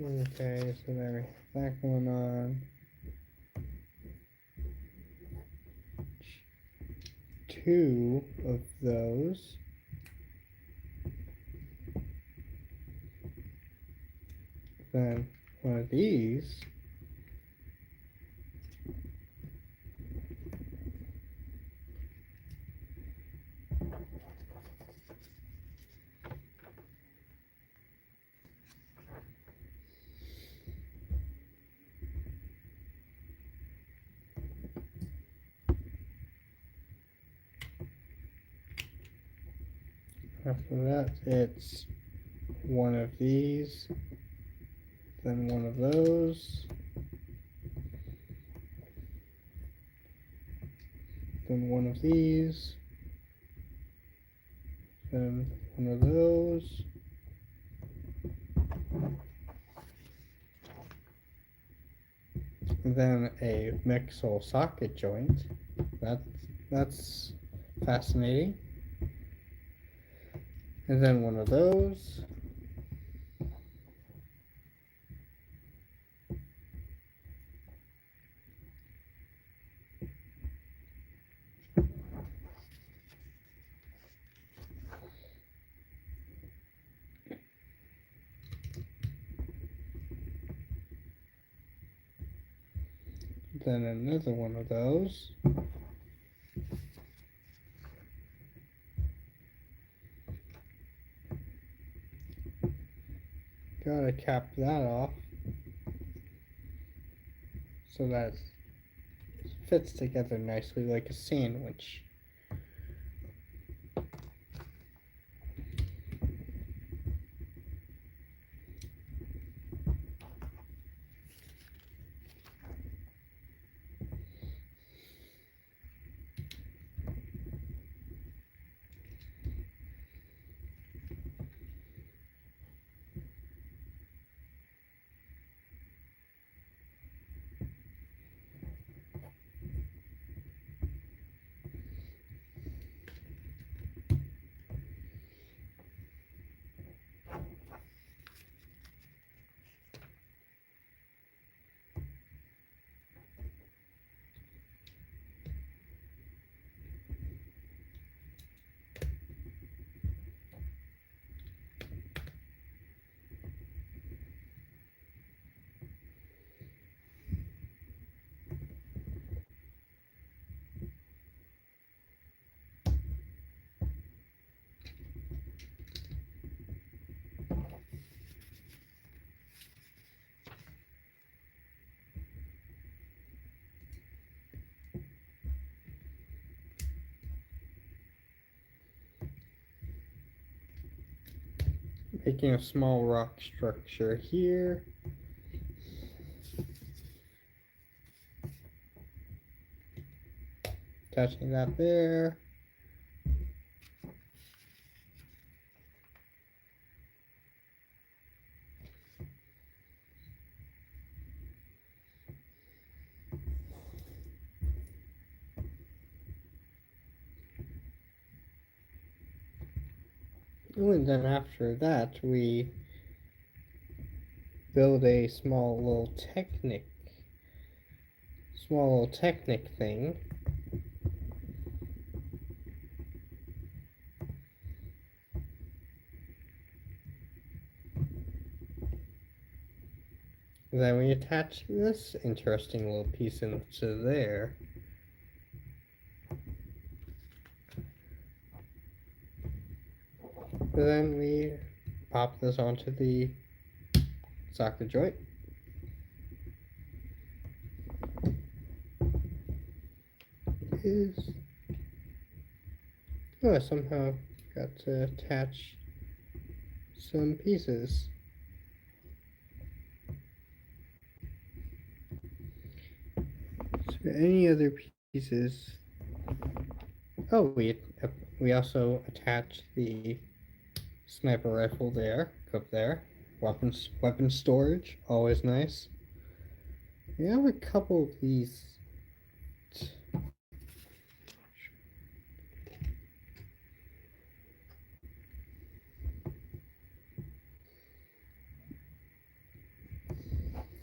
Okay, so there we have that going on. Two of those. Then one of these. After that, it's one of these, then one of those, then one of these, then one of those, and then a mixel socket joint. That's fascinating. And then one of those. Then another one of those. Gotta cap that off so that it fits together nicely like a sandwich. Making a small rock structure here. Attaching that there. And then after that, we build a small little Technic thing. Then we attach this interesting little piece into there. Then we pop this onto the socket joint. Is oh, I somehow got to attach some pieces. So any other pieces? Oh, we also attached the sniper rifle there, up there. Weapon storage, always nice. We have a couple of these.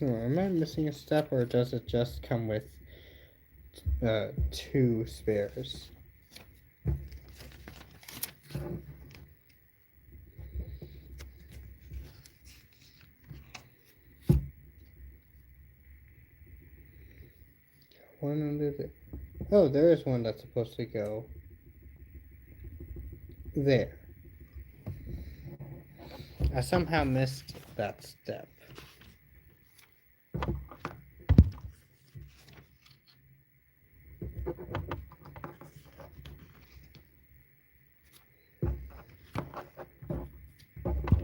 Am I missing a step, or does it just come with two spares? One under the. Oh, there is one that's supposed to go there. I somehow missed that step.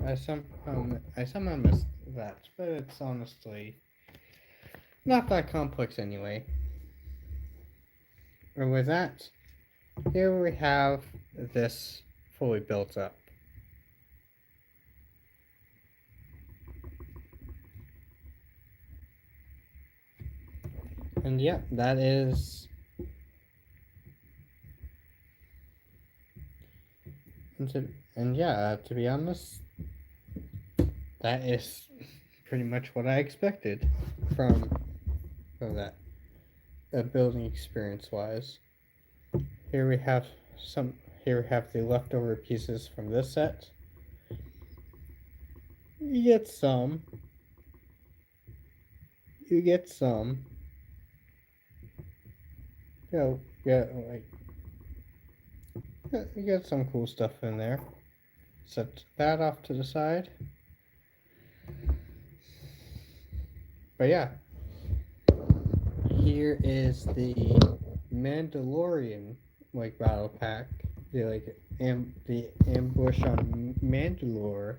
I somehow missed that, but it's honestly not that complex anyway. And with that, here we have this fully built up. And yeah, that is. And yeah, to be honest, that is pretty much what I expected from from that building experience wise. Here we have some. Here we have the leftover pieces from this set. You get some. You get some. Yeah, like you get some cool stuff in there. Set that off to the side. But yeah, here is the Mandalorian like battle pack. The ambush on Mandalore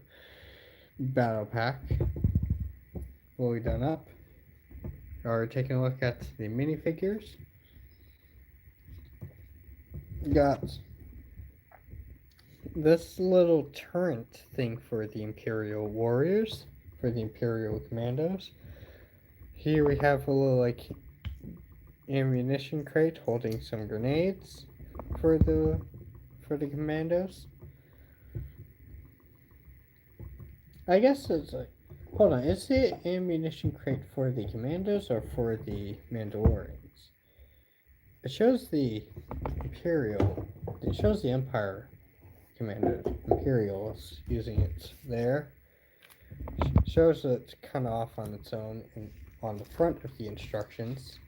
battle pack. Fully done up. Are taking a look at the minifigures. Got this little turret thing for the Imperial Warriors, for the Imperial Commandos. Here we have a little like ammunition crate holding some grenades for the commandos. I guess it's like, hold on, is the ammunition crate for the commandos or for the Mandalorians? It shows the Imperial. It shows the Empire commander Imperials using it there. Shows that it's kind of off on its own and on the front of the instructions.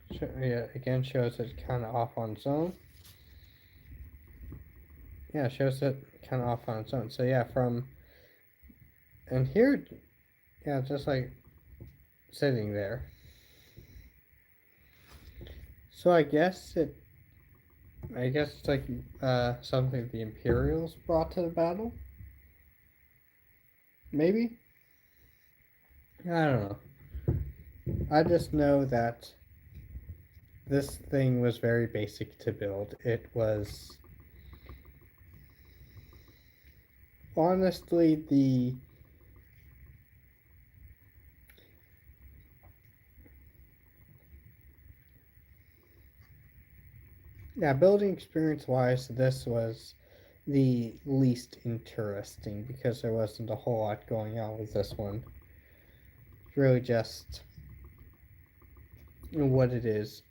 Yeah, again shows it kind of off on its own. Yeah, shows it kind of off on its own. So yeah, and here, yeah, just like sitting there. So I guess it's like something the Imperials brought to the battle. Maybe. I don't know. I just know that this thing was very basic to build. It was honestly the yeah, building experience wise, this was the least interesting because there wasn't a whole lot going on with this one. It's really just what it is.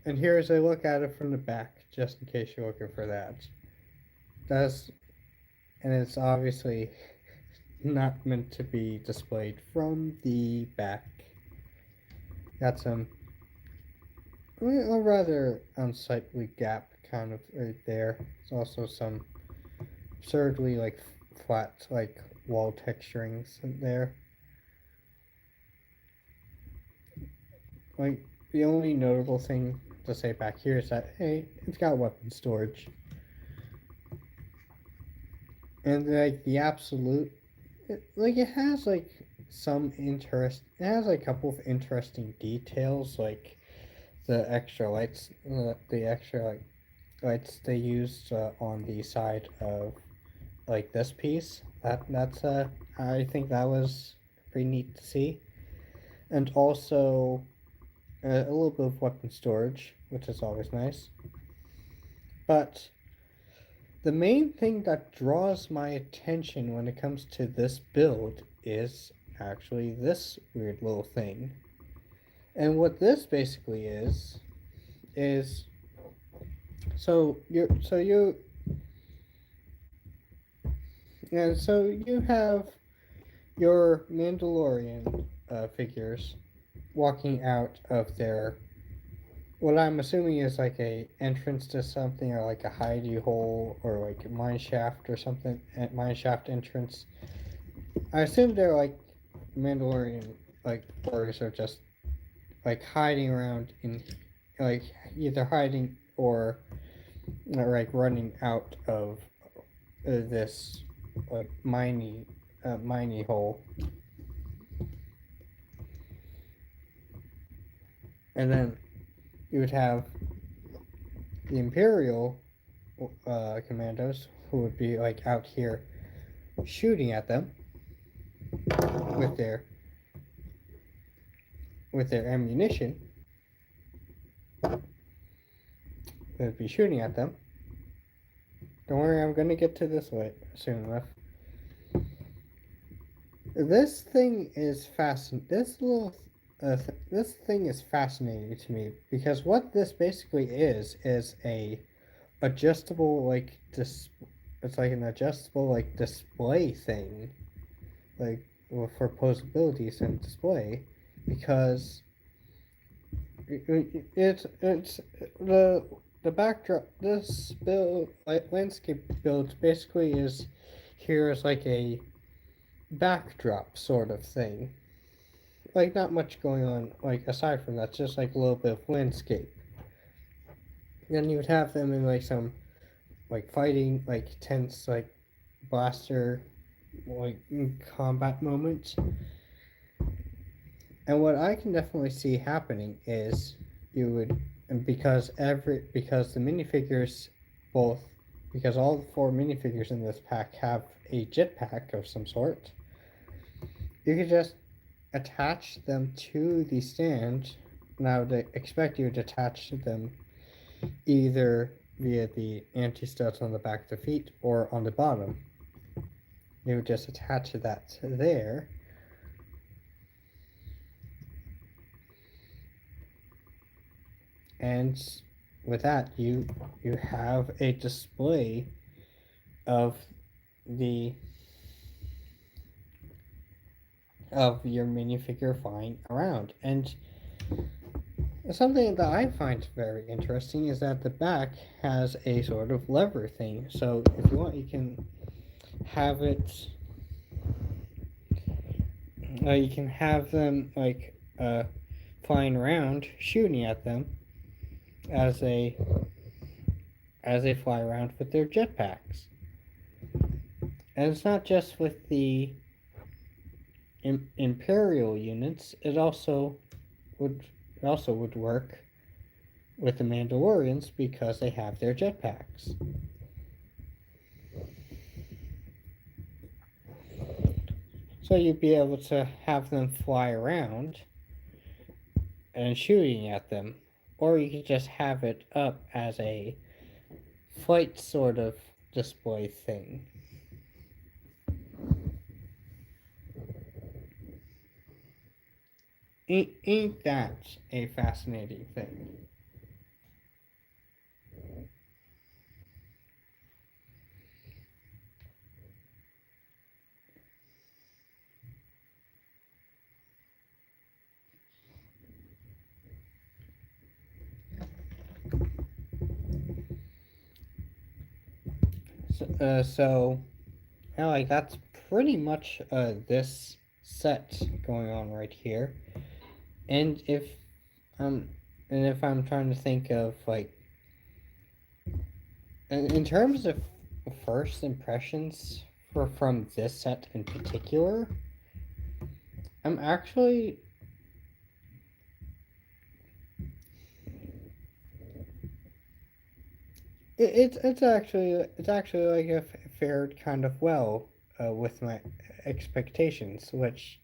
And here's a look at it from the back, just in case you're looking for that. That's and it's obviously not meant to be displayed from the back. Got some a rather unsightly gap kind of right there. There's also some absurdly like flat like wall texturings there. Like the only notable thing to say back here is that hey, it's got weapon storage. And like the absolute it has like some interest it has like a couple of interesting details like the extra lights the extra like lights they used on the side of like this piece that's I think that was pretty neat to see, and also a little bit of weapon storage, which is always nice. But The main thing that draws my attention when it comes to this build is actually this weird little thing. And what this basically is so you have your Mandalorian figures walking out of their what I'm assuming is like a entrance to something or like a hidey hole or like a mine shaft or something, mine shaft entrance. I assume they're like Mandalorian like warriors are just like hiding around in like either hiding or like running out of this like miney hole, and then you would have the Imperial commandos who would be like out here shooting at them with their ammunition. They would be shooting at them. Don't worry, I'm gonna get to this way soon enough. This thing is fascinating. This thing is fascinating to me because what this basically is a adjustable like it's like an adjustable like display thing, like for posabilities and display, because it's the backdrop. This build like landscape build basically is here as like a backdrop sort of thing. Like not much going on like aside from that, just like a little bit of landscape. Then you would have them in like some like fighting like tense like blaster like combat moments. And what I can definitely see happening is you would because the minifigures both because all the four minifigures in this pack have a jetpack of some sort, you could just attach them to the stand. Now they expect you to attach them either via the anti-studs on the back of the feet or on the bottom. You would just attach that there. And with that, you have a display of the of your minifigure flying around. And something that I find very interesting is that the back has a sort of lever thing. So if you want, you can have it. You can have them like flying around, shooting at them as they fly around with their jetpacks. And it's not just with the Imperial units; would it also would work with the Mandalorians because they have their jetpacks. So you'd be able to have them fly around and shooting at them, or you could just have it up as a flight sort of display thing. Ain't that a fascinating thing? So yeah, like that's pretty much this set going on right here. And um if I'm trying to think of like in terms of first impressions from this set in particular, I'm actually it's actually like fared kind of well with my expectations, which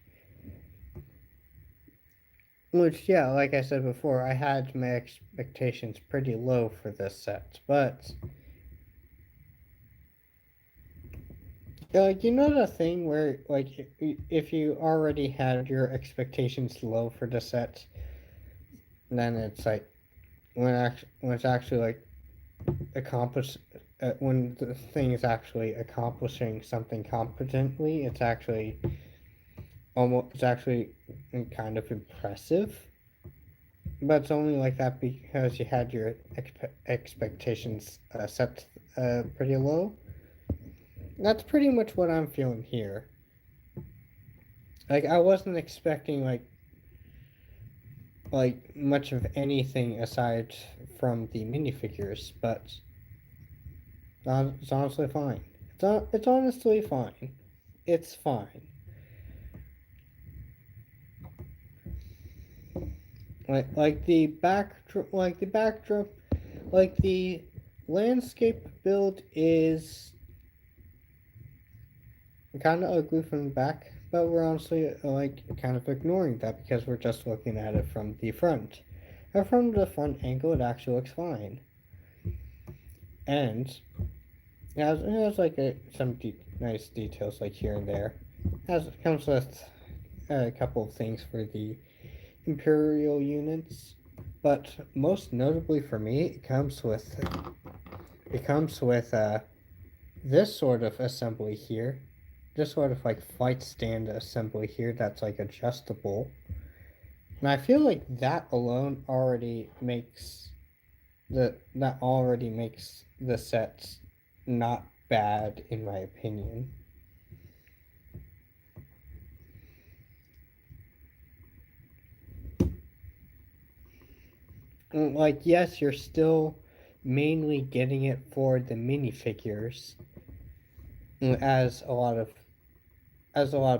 yeah, like I said before, I had my expectations pretty low for this set, but Like you know the thing where like if you already had your expectations low for the set, then it's like when it's actually like accomplish when the thing is actually accomplishing something competently, it's actually kind of impressive. But it's only like that because you had your expectations set pretty low. That's pretty much what I'm feeling here. Like I wasn't expecting like much of anything aside from the minifigures, but it's honestly fine. It's honestly fine. It's fine. Like the backdrop, like the landscape build is kind of ugly from the back, but we're honestly like kind of ignoring that because we're just looking at it from the front. And from the front angle, it actually looks fine, and it has like nice details like here and there. It comes with a couple of things for the Imperial units, but most notably for me, it comes with this sort of assembly here, this sort of like flight stand assembly here that's like adjustable, and I feel like that alone already makes the sets not bad in my opinion. Like yes, you're still mainly getting it for the minifigures, as a lot of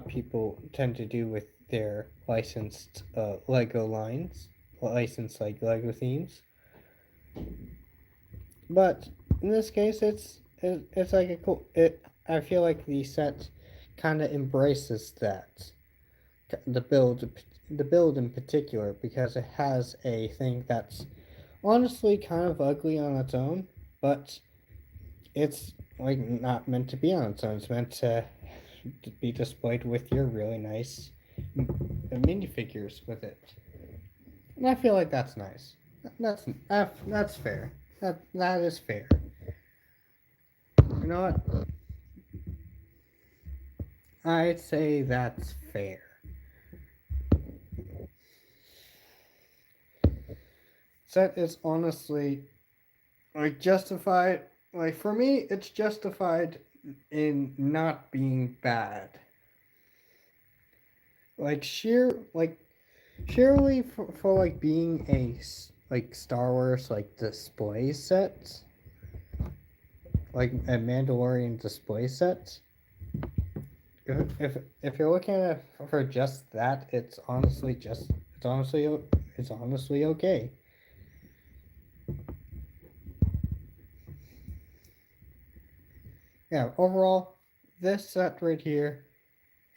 people tend to do with their licensed Lego lines, licensed like Lego themes. But in this case, it's like a cool. I feel like the set kind of embraces that the build the build in particular because it has a thing that's honestly kind of ugly on its own, but it's like not meant to be on its own. It's meant to be displayed with your really nice minifigures with it. And I feel like that's nice. That's fair. That is fair. You know what? I'd say that's fair. That is honestly like justified. Like for me, it's justified in not being bad. Like surely for like being a like Star Wars like display set, like a Mandalorian display set. If you're looking at it for just that, it's honestly okay. Yeah, overall, this set right here,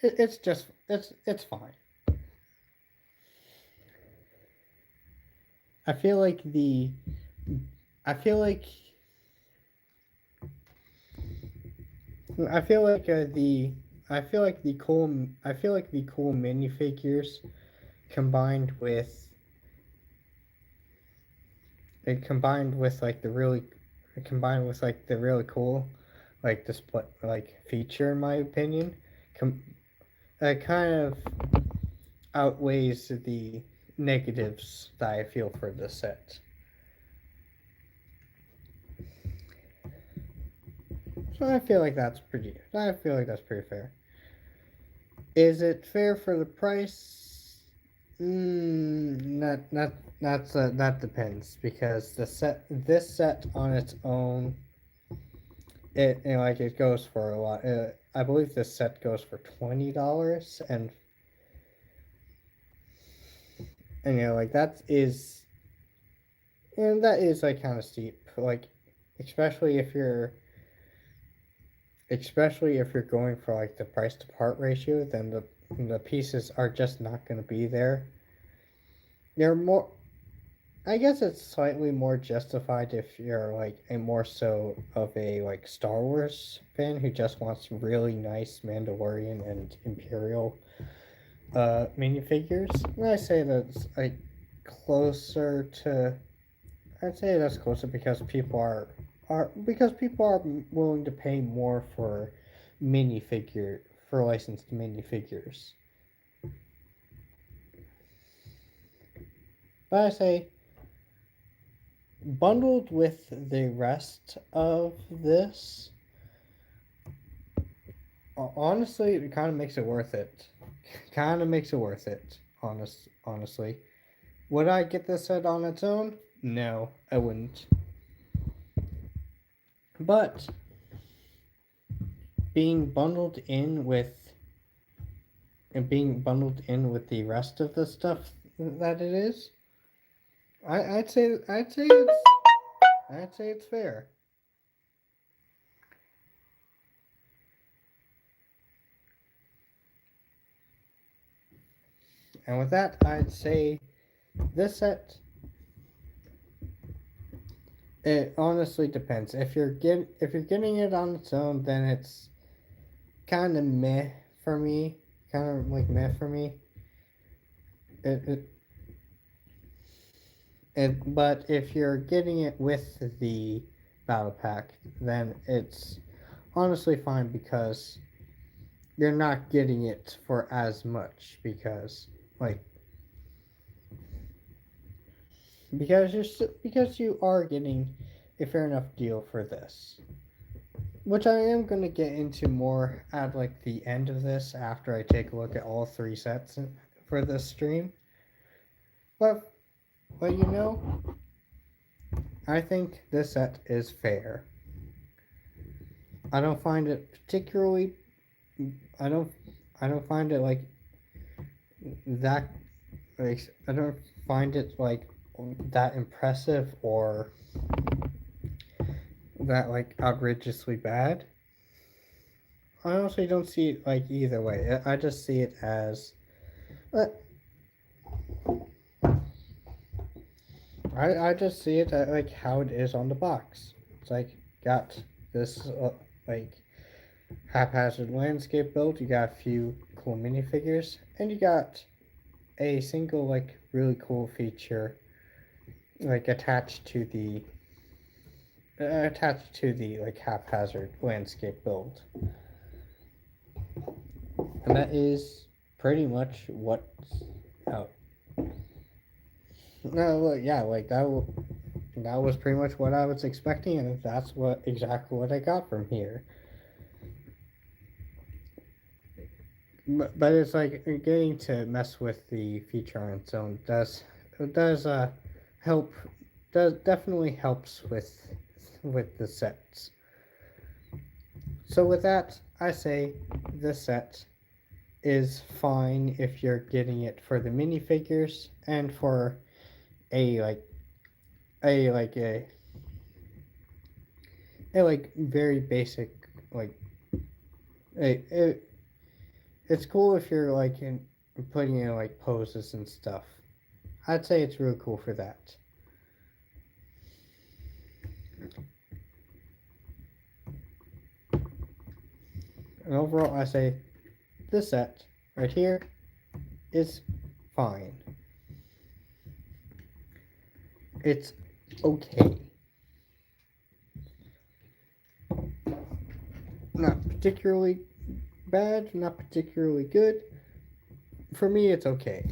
it's fine. I feel like the I feel like I feel like the I feel like the cool minifigures combined with combined with like the really combined with like the really cool like display like feature in my opinion com- kind of outweighs the negatives that I feel for the set. So I feel like that's pretty fair. Is it fair for the price? Not that depends because this set on its own, it goes for a lot. I believe this set goes for $20, and like that is like kind of steep. Like especially if you're especially if you're going for like the price to part ratio, then the pieces are just not going to be there. They're more. I guess it's slightly more justified if you're like a more so of a like Star Wars fan who just wants really nice Mandalorian and Imperial minifigures. When I say that's like closer to, I'd say that's closer because people are willing to pay more for minifigure for licensed minifigures. But I say bundled with the rest of this, honestly, it kind of makes it worth it. Kind of makes it worth it. Honestly, would I get this set on its own? No, I wouldn't. But being bundled in with the rest of the stuff that it is, I'd say it's fair. And with that, I'd say this set. It honestly depends. If you're getting it on its own, then it's kind of meh for me. Kind of like meh for me. It, it but if you're getting it with the battle pack, then it's honestly fine because you're not getting it for as much like because you are getting a fair enough deal for this, which I am going to get into more at like the end of this after I take a look at all three sets for this stream. But you know, I think this set is fair. I don't find it particularly. I don't. I don't find it like that. Like I don't find it like that impressive or that like outrageously bad. I honestly don't see it like either way. I just see it as. Uh, I just see it like how it is on the box. It's like got this like haphazard landscape built. You got a few cool minifigures, and you got a single like really cool feature like attached to the like haphazard landscape build, and that is pretty much what's out. No, yeah, like that was pretty much what I was expecting, and that's exactly what I got from here. But it's like getting to mess with the feature on its own does help does definitely helps with the sets. So with that, I say the set is fine if you're getting it for the minifigures and for a like a like a like very basic like a it's cool if you're like in putting in like poses and stuff. I'd say it's really cool for that. And overall, I say this set right here is fine. It's okay. Not particularly bad, not particularly good. For me, it's okay.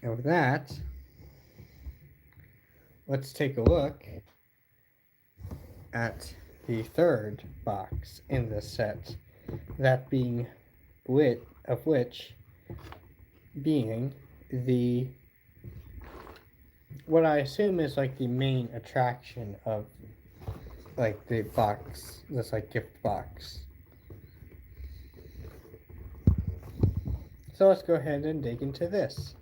And with that, let's take a look at the third box in this set, that being which being the what I assume is like the main attraction of like the box, this like gift box. So let's go ahead and dig into this.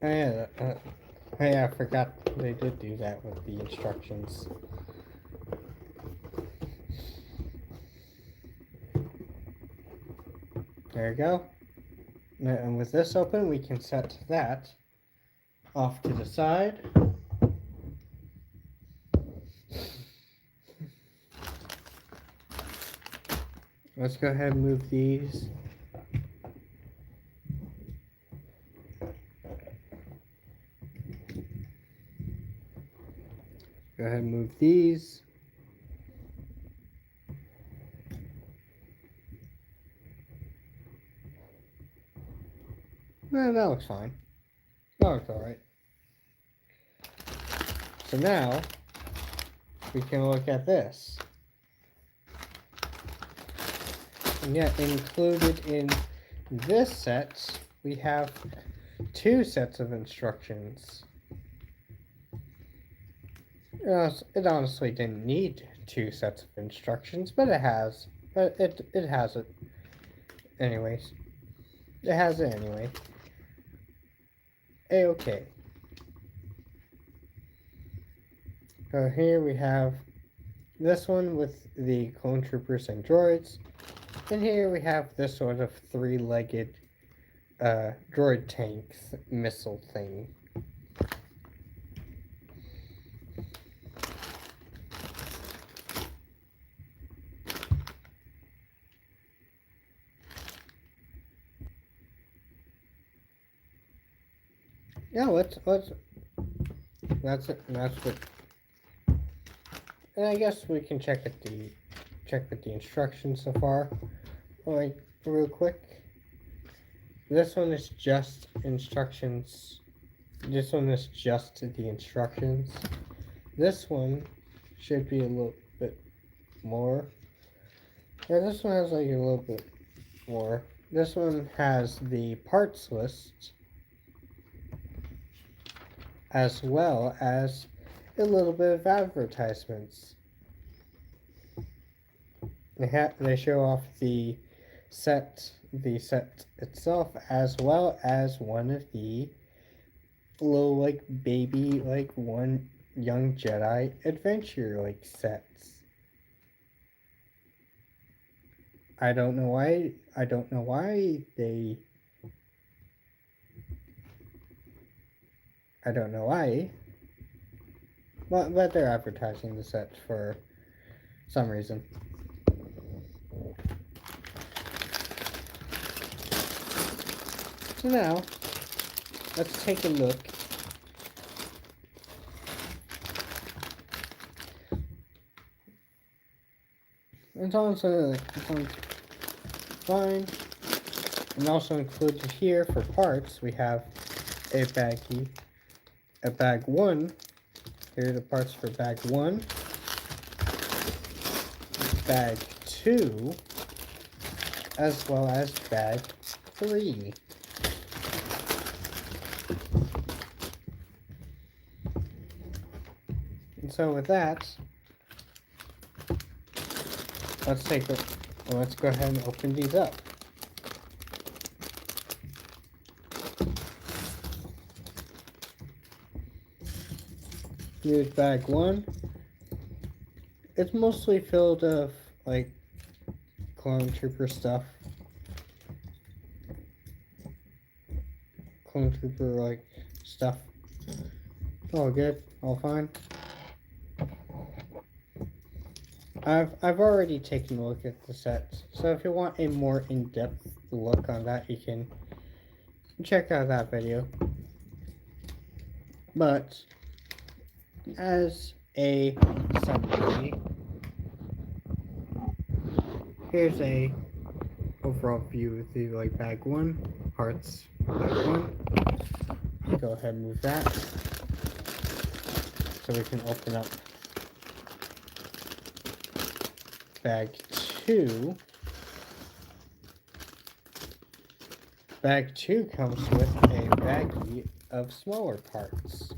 Oh, yeah, yeah, I forgot they did do that with the instructions. There you go. And with this open, we can set that off to the side. Let's go ahead and move these. Go ahead and move these. That looks fine. That looks alright. So now, we can look at this. And yet, included in this set, we have 2 sets of instructions. It honestly didn't need 2 sets of instructions, but it has. It has it. Anyways. It has it anyway. A-okay. So here we have this one with the clone troopers and droids. And here we have this sort of 3-legged droid tank missile thing. Yeah, that's it. That's what. And I guess we can check with the instructions so far. Like real quick. This one is just instructions. This one is just the instructions. This one should be a little bit more. Yeah, this one has like a little bit more. This one has the parts list as well as a little bit of advertisements. They show off the set itself as well as one of the little like baby like one young Jedi adventure like sets. I don't know why they I don't know why. But they're advertising the set for some reason. So now, let's take a look. It's also fine. And also included here for parts, we have a baggie, a bag 1. Here are the parts for bag 1, bag 2, as well as bag 3. And so with that, let's go ahead and open these up. Here's bag 1. It's mostly filled of like clone trooper stuff. Clone trooper like stuff. All good, all fine. I've already taken a look at the sets, so if you want a more in-depth look on that, you can check out that video. But as a summary, here's a overall view of the like bag 1 parts. Bag 1. Go ahead and move that so we can open up bag 2. Bag 2 comes with a baggie of smaller parts.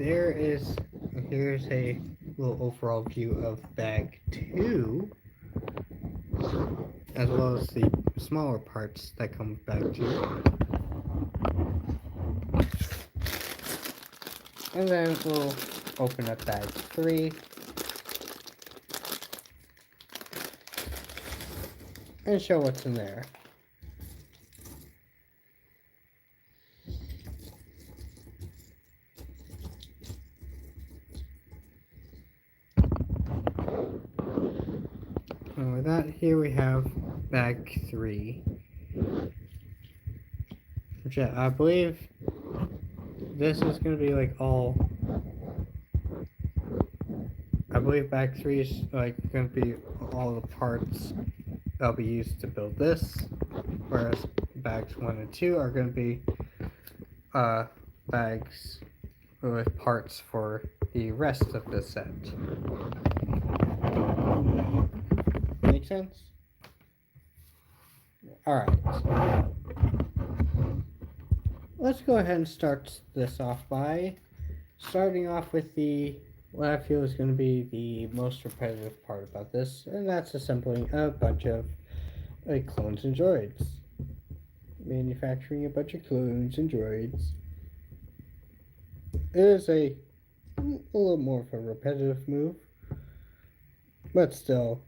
here's a little overall view of bag 2, as well as the smaller parts that come with bag 2. And then we'll open up bag 3. And show what's in there. And with that, here we have bag 3. Which I believe this is going to be like all... I believe bag 3 is like going to be all the parts that'll be used to build this. Whereas bags 1 and 2 are going to be bags with parts for the rest of the set. Make sense? Alright. Let's go ahead and start this off by starting off with what I feel is going to be the most repetitive part about this, and that's assembling a bunch of clones and droids. Manufacturing a bunch of clones and droids. It is a little more of a repetitive move, but still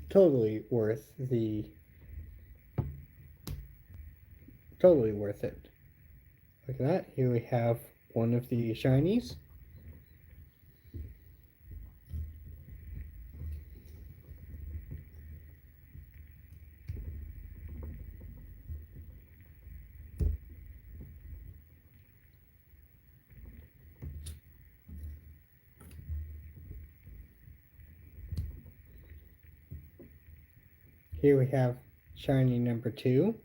totally worth it. Look at that. Here we have one of the shinies. Here we have shiny number 2.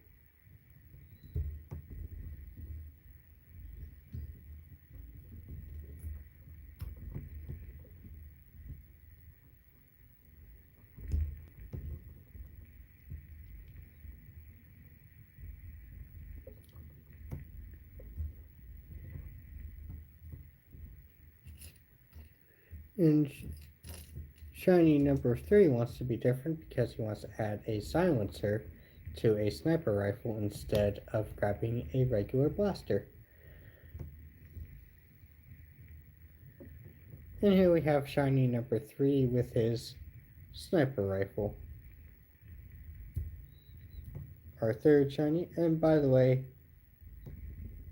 And shiny number 3 wants to be different because he wants to add a silencer to a sniper rifle instead of grabbing a regular blaster. And here we have shiny number 3 with his sniper rifle. Our third shiny, and by the way,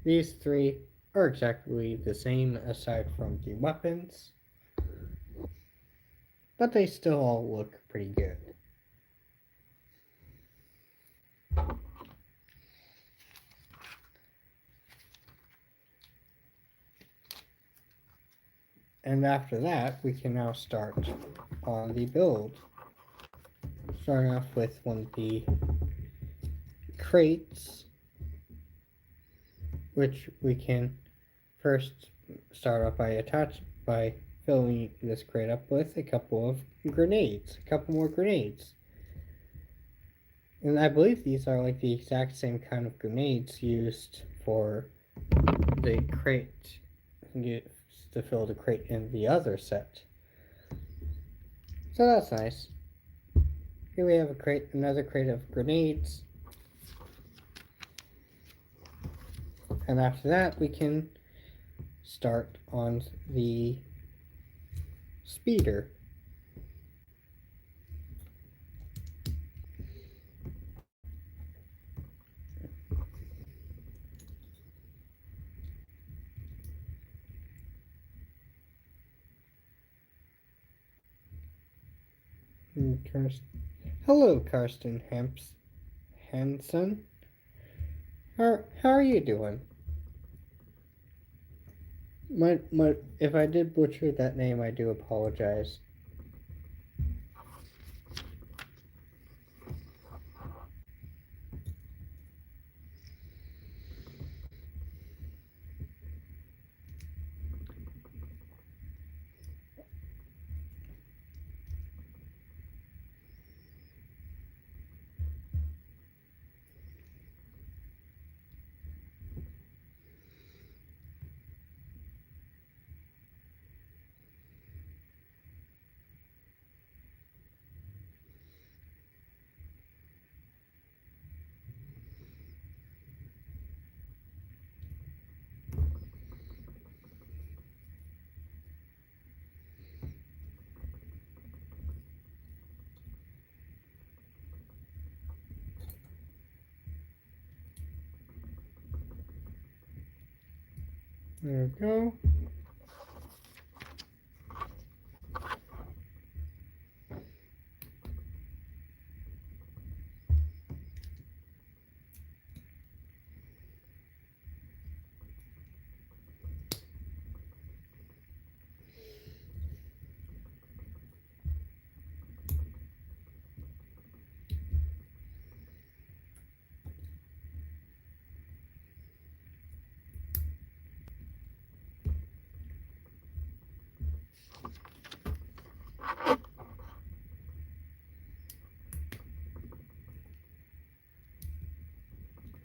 these 3 are exactly the same aside from the weapons, but they still all look pretty good. And after that, we can now start on the build. Starting off with one of the crates, which we can first start off by filling this crate up with a couple more grenades. And I believe these are like the exact same kind of grenades used for the crate to fill the crate in the other set. So that's nice. Here we have another crate of grenades. And after that, we can start on the speeder. Hello, Karsten Hansen. How are you doing? If I did butcher that name, I do apologize. There we go.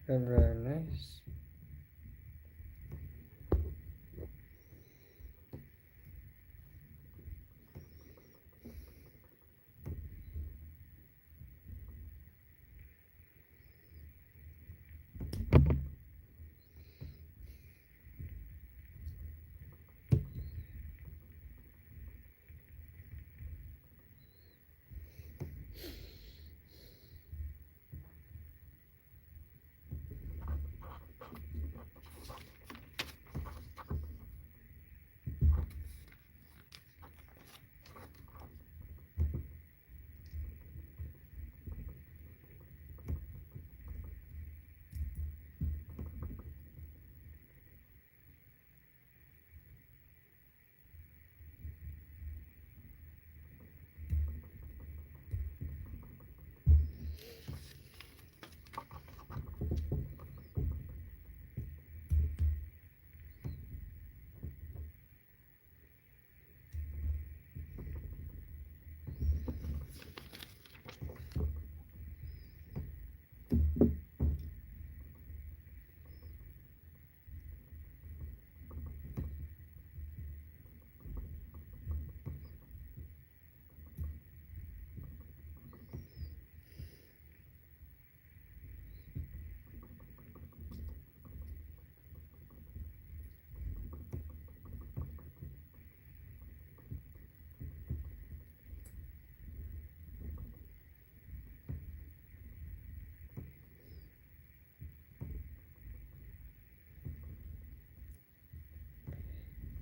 Very, very nice.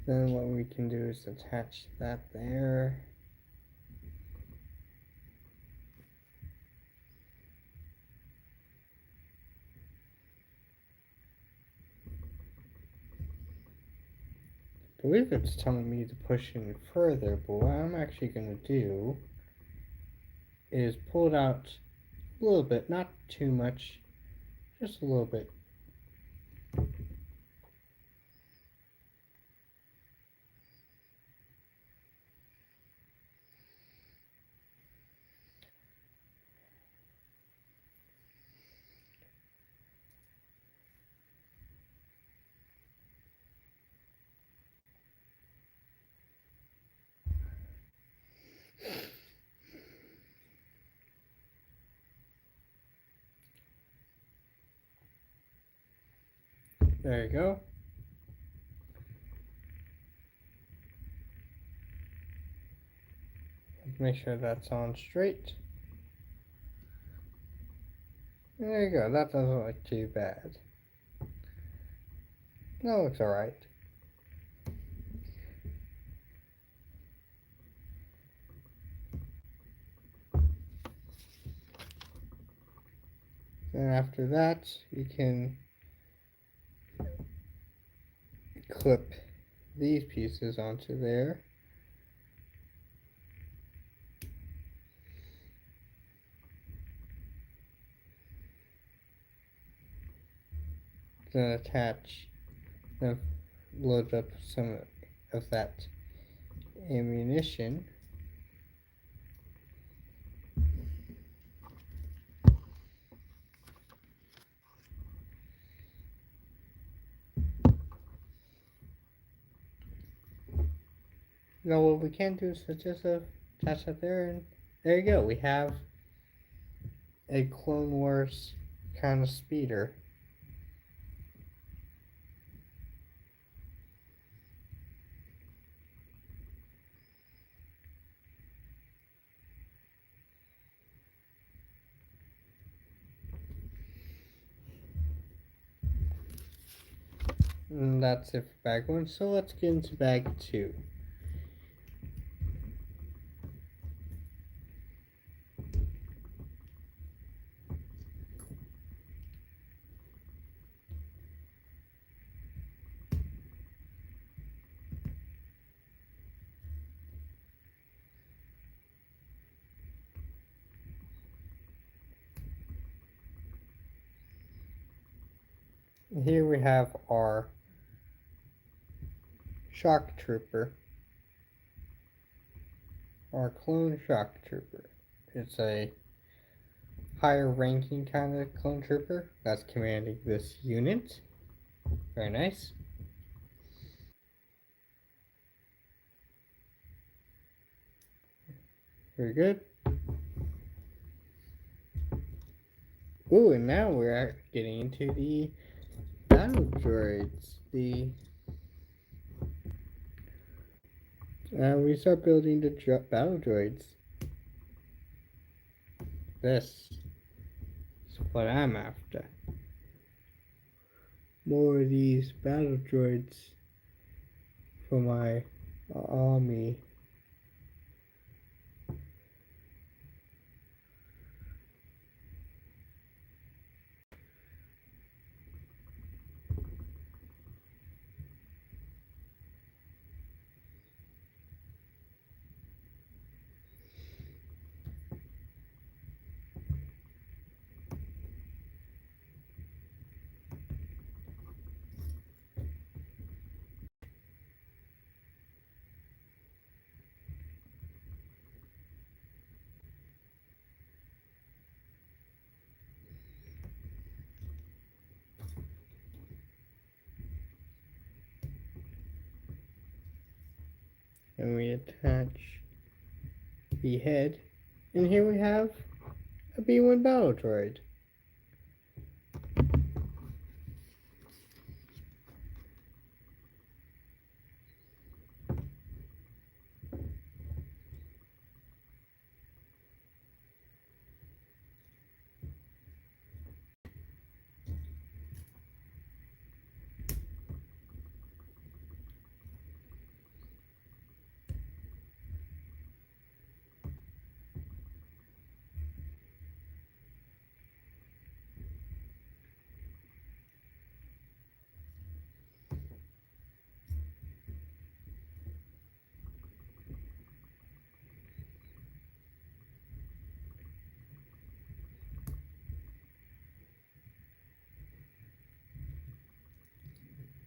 Then what we can do is attach that there. I believe it's telling me to push in further, but what I'm actually going to do is pull it out a little bit, not too much, just a little bit. There you go. Make sure that's on straight. There you go, that doesn't look too bad. That looks alright. Then after that, you can clip these pieces onto there. Then attach, then load up some of that ammunition. Now what we can do is just attach that there, and there you go. We have a Clone Wars kind of speeder. And that's it for bag one, so let's get into bag two. Here we have our Shock Trooper, our clone Shock Trooper. It's a higher ranking kind of clone trooper that's commanding this unit. Very nice. Very good. Ooh, and now we're getting into the battle droids. We start building the battle droids. This is what I'm after. More of these battle droids for my army. And we attach the head. And here we have a B1 battle droid.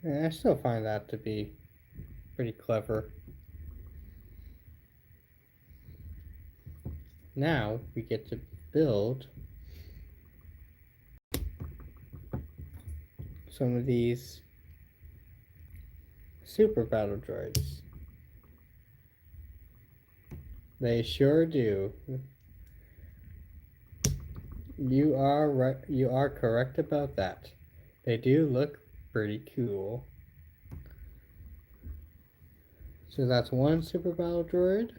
And I still find that to be pretty clever. Now we get to build some of these super battle droids. They sure do. You are right. You are correct about that. They do look pretty cool. So that's one super battle droid.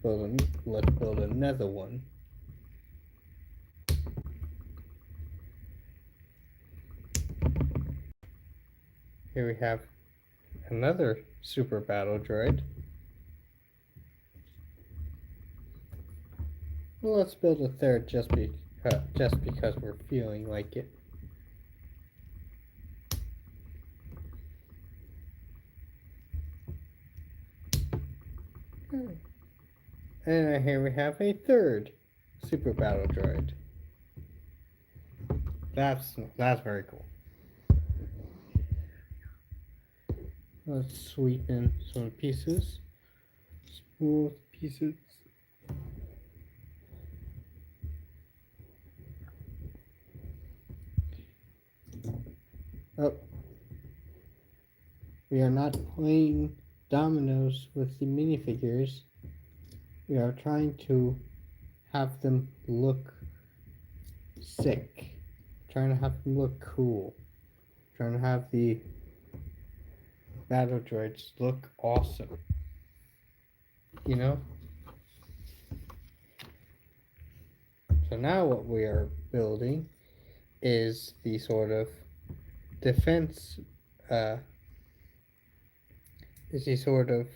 Let's build another one. Here we have another super battle droid. Well, let's build a third just because we're feeling like it. And here we have a third super battle droid. That's very cool. Let's sweep in some pieces. Smooth pieces. Oh, we are not playing dominoes with the minifigures. We are trying to have them look sick. Trying to have them look cool. Trying to have the battle droids look awesome. You know? So now what we are building is the sort of defense uh, is a sort of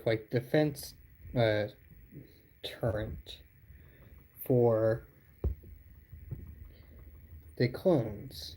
like defense uh, turret for the clones.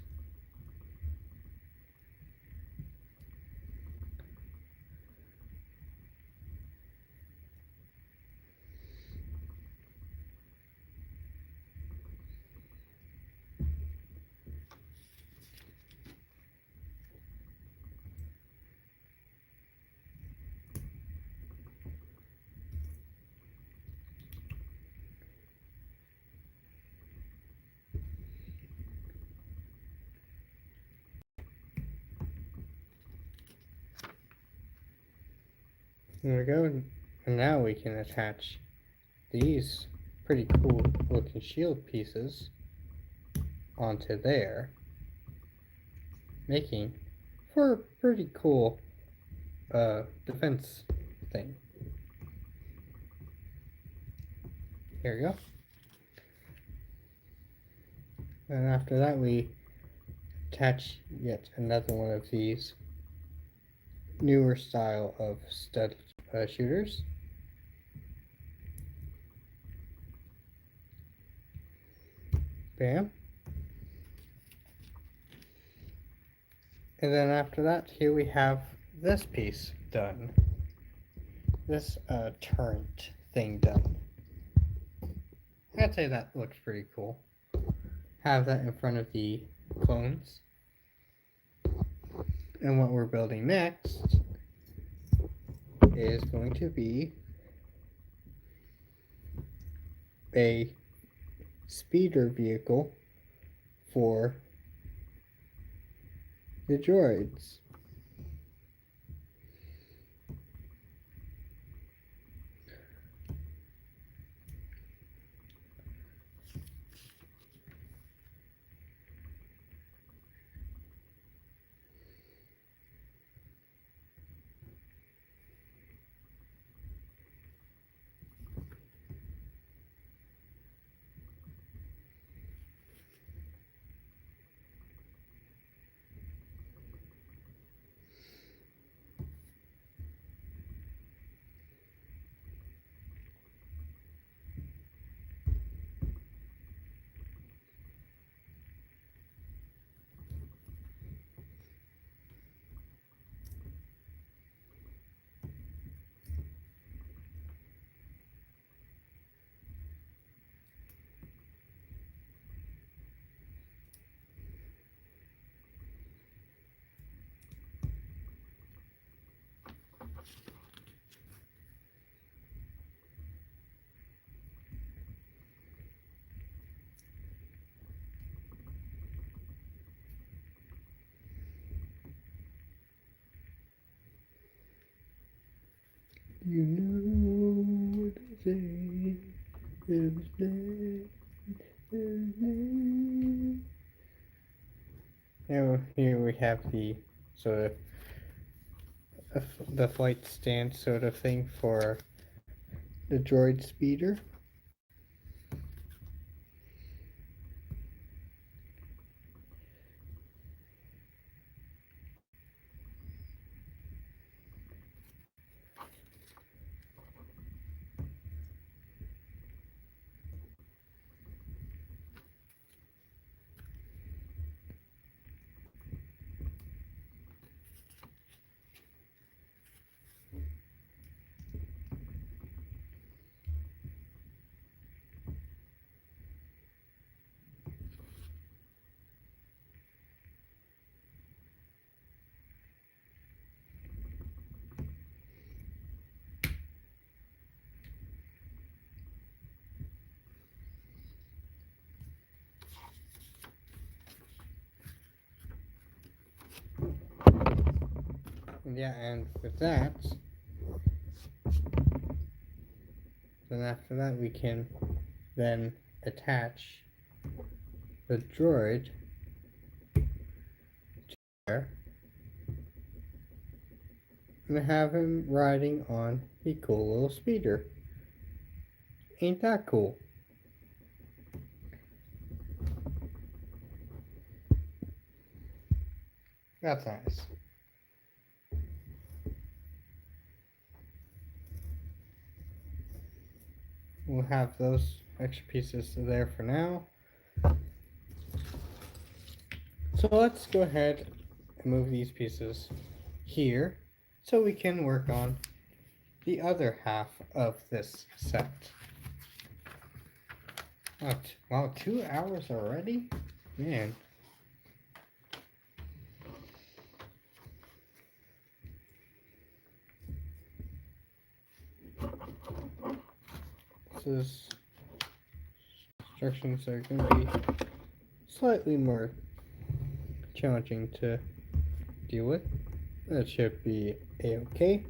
There we go. And now we can attach these pretty cool looking shield pieces onto there, making for a pretty cool defense thing. Here we go. And after that, we attach yet another one of these newer style of stud shooters. Bam. And then after that, here we have this piece done. This turret thing done. I'd say that looks pretty cool. Have that in front of the clones. And what we're building next is going to be a speeder vehicle for the droids. You know what to say. Now here we have the sort of the flight stand sort of thing for the droid speeder. Yeah, and with that, then after that we can then attach the droid there and have him riding on a cool little speeder. Ain't that cool? That's nice. We'll have those extra pieces there for now. So let's go ahead and move these pieces here so we can work on the other half of this set. Wow, 2 hours already? Man. This is instructions are going to be slightly more challenging to deal with. That should be a-okay.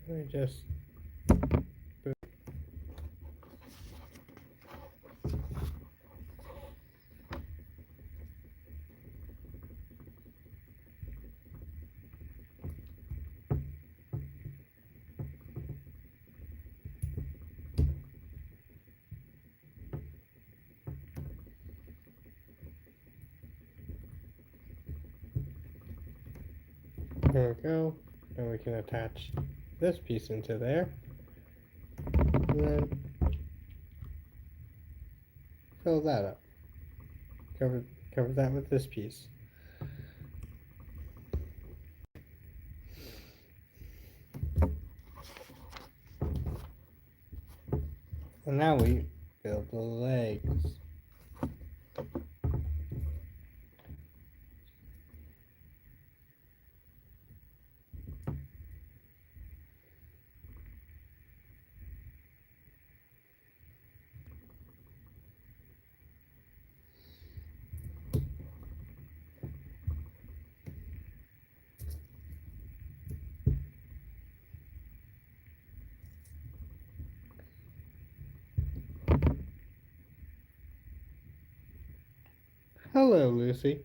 Let me just there we go. Then we can attach this piece into there. And then fill that up. Cover that with this piece. And now we build the legs. Hello, Lucy.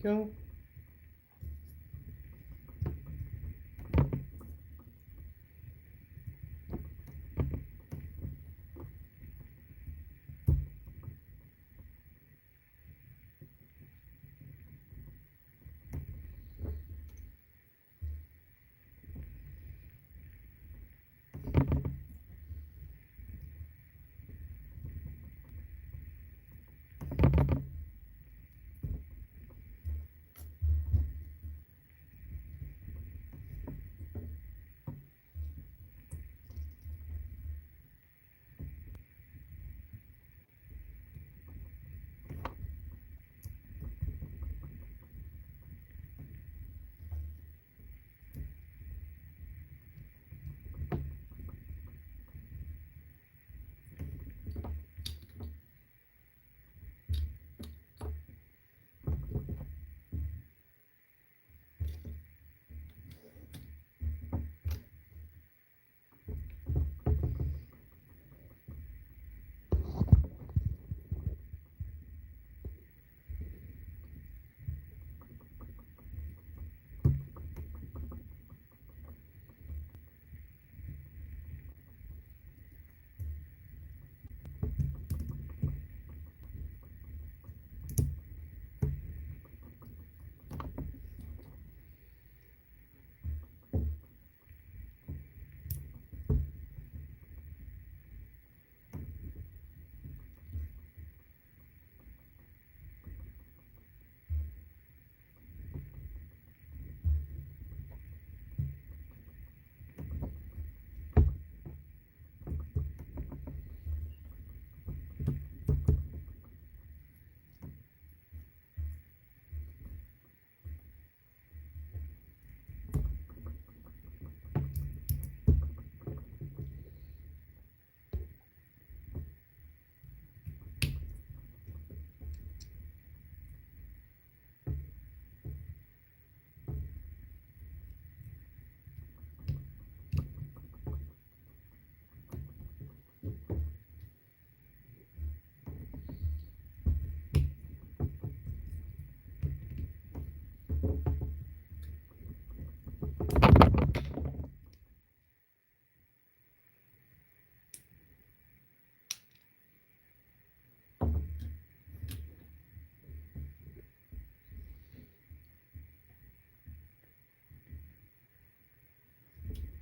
go.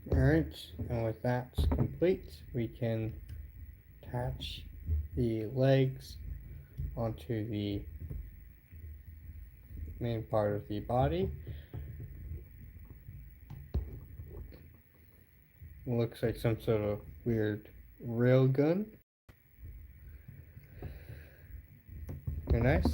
Alright, and with that complete, we can attach the legs onto the main part of the body. It looks like some sort of weird rail gun. Very nice.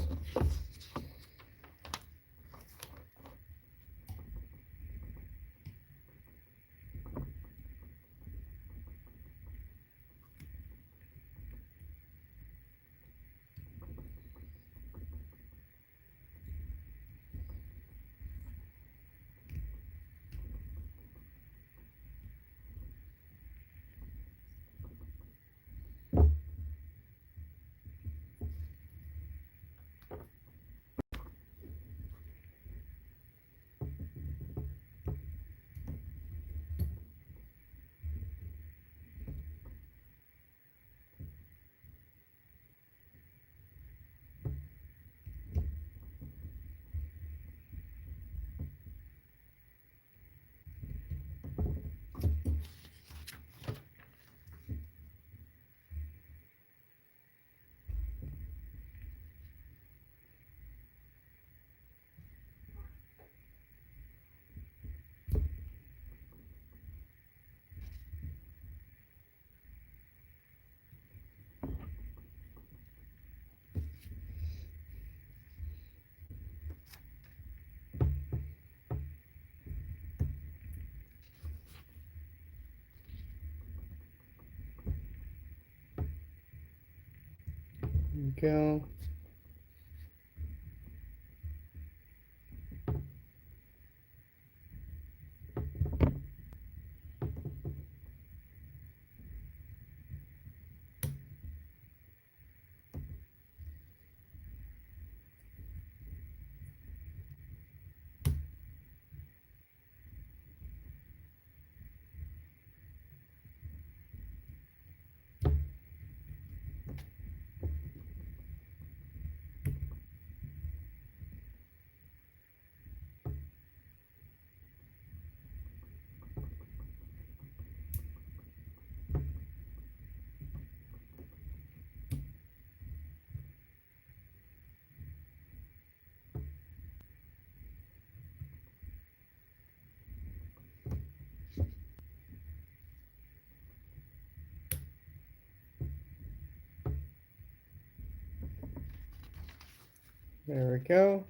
There we go. There we go.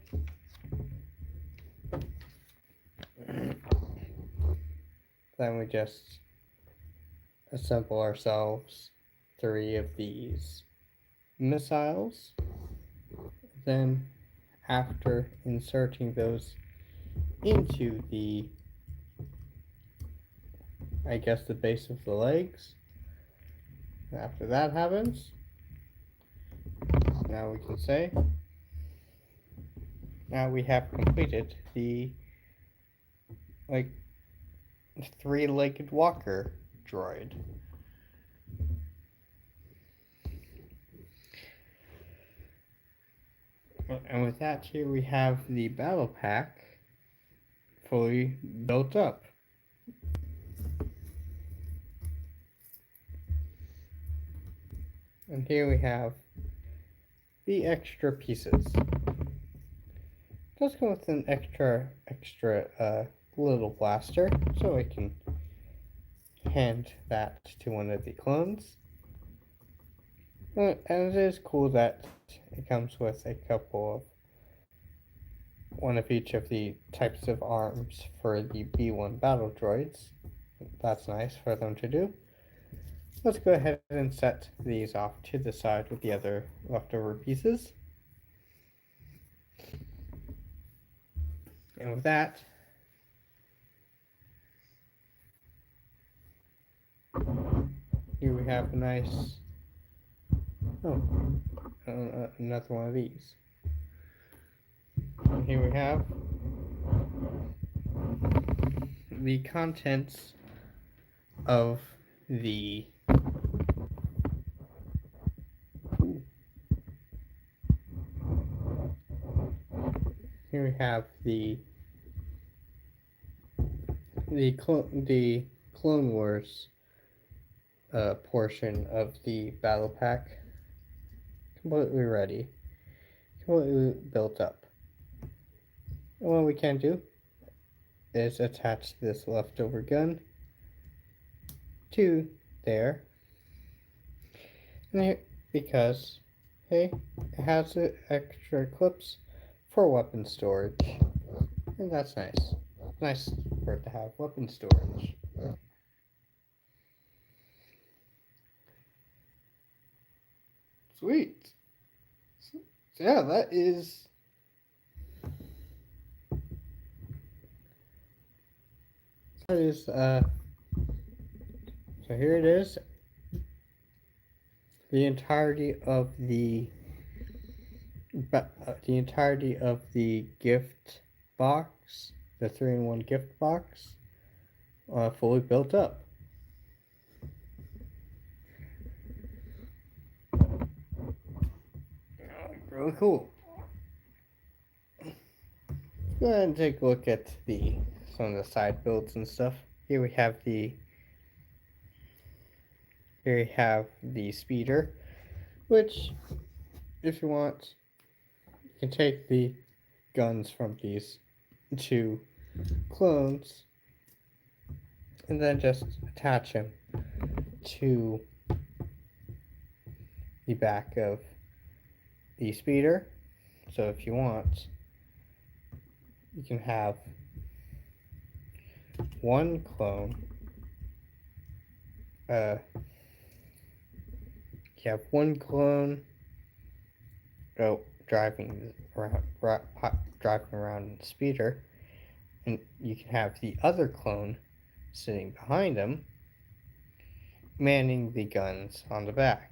Then we just assemble ourselves 3 of these missiles. Then, after inserting those into the, I guess, the base of the legs, after that happens, now we can say, now we have completed the, like, 3-legged walker droid. And with that, here we have the battle pack fully built up. And here we have the extra pieces. Let's go with an extra little blaster, so I can hand that to one of the clones. And it is cool that it comes with a couple of one of each of the types of arms for the B1 battle droids. That's nice for them to do. Let's go ahead and set these off to the side with the other leftover pieces. And with that, here we have a nice, another one of these. And here we have the contents of the here we have the Clone Wars portion of the battle pack completely ready, completely built up. And what we can do is attach this leftover gun to there, and here, because hey, it has extra clips for weapon storage, and that's nice. Nice for it to have weapon storage. Sweet. So yeah, that is so here it is. The entirety of the gift box, the 3-in-1 gift box, fully built up. Really cool. Go ahead and take a look at some of the side builds and stuff. Here we have the speeder, which, if you want, you can take the guns from these 2 clones and then just attach them to the back of the speeder. So if you want, you can have one clone. You have one clone driving around in the speeder, and you can have the other clone sitting behind him, manning the guns on the back.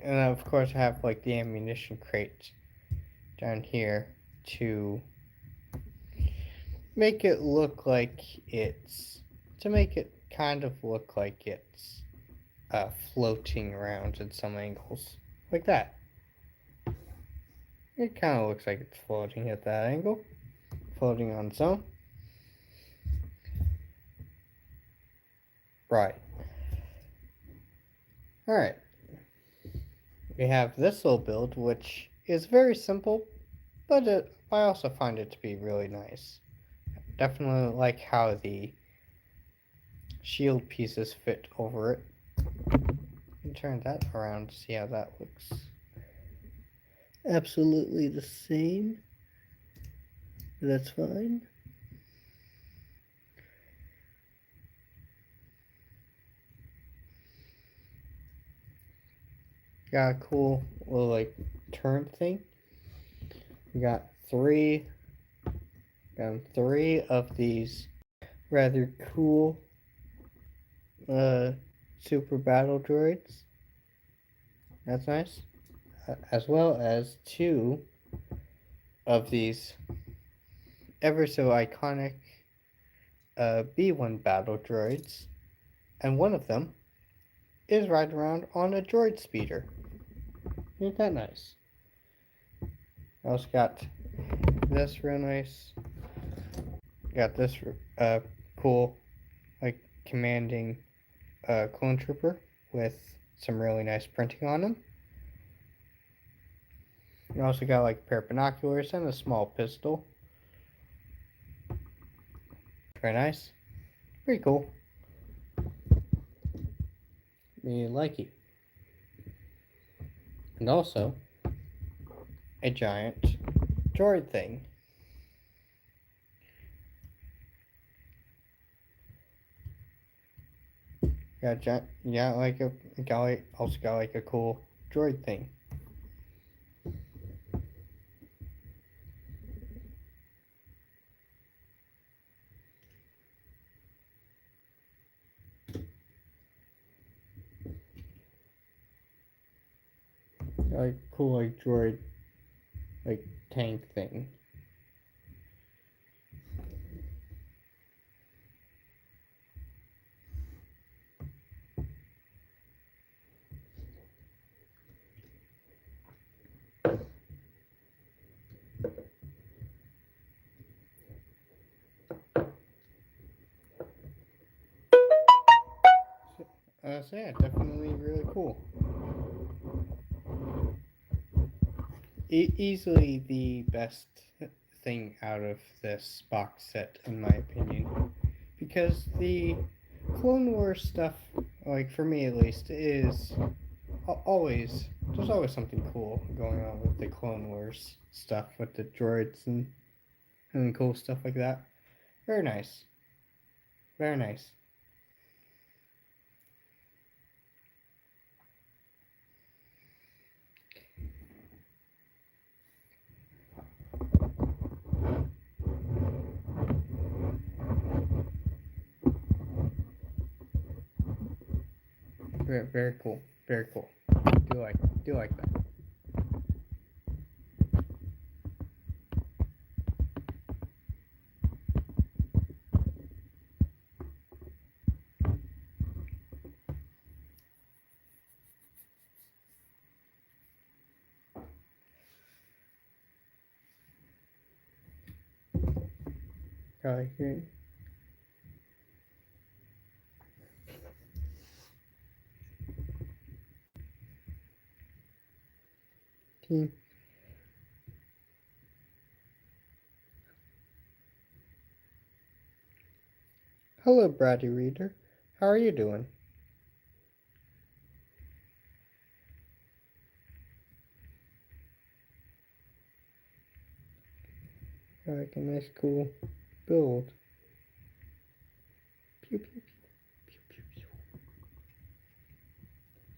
And of course I have like the ammunition crate down here to make it look like it's floating around at some angles, like that. It kind of looks like it's floating at that angle, floating on its own. Right. Alright. We have this little build, which is very simple, but I also find it to be really nice. definitely like how the shield pieces fit over it. Turn that around to see how that looks. Absolutely the same. That's fine. Got a cool little like turn thing. We got three of these rather cool super battle droids. That's nice. As well as two of these ever so iconic B1 battle droids, and one of them is riding around on a droid speeder. Isn't that nice? I also got this real nice. Got this cool, like commanding clone trooper with some really nice printing on him. You also got like a pair of binoculars and a small pistol. Very nice. Pretty cool. Me like it. And also a giant droid thing. Also got like a cool droid thing. Like cool like droid like tank thing. So yeah, definitely really cool. Easily the best thing out of this box set, in my opinion, because the Clone Wars stuff, like for me at least, is always there's always something cool going on with the Clone Wars stuff with the droids and cool stuff like that. Very nice. Very nice. Very cool. Very cool. Do like that. Like it. Team. Hello, Brady Reader. How are you doing? Like a nice, cool build. Pew, pew, pew, pew, pew, pew.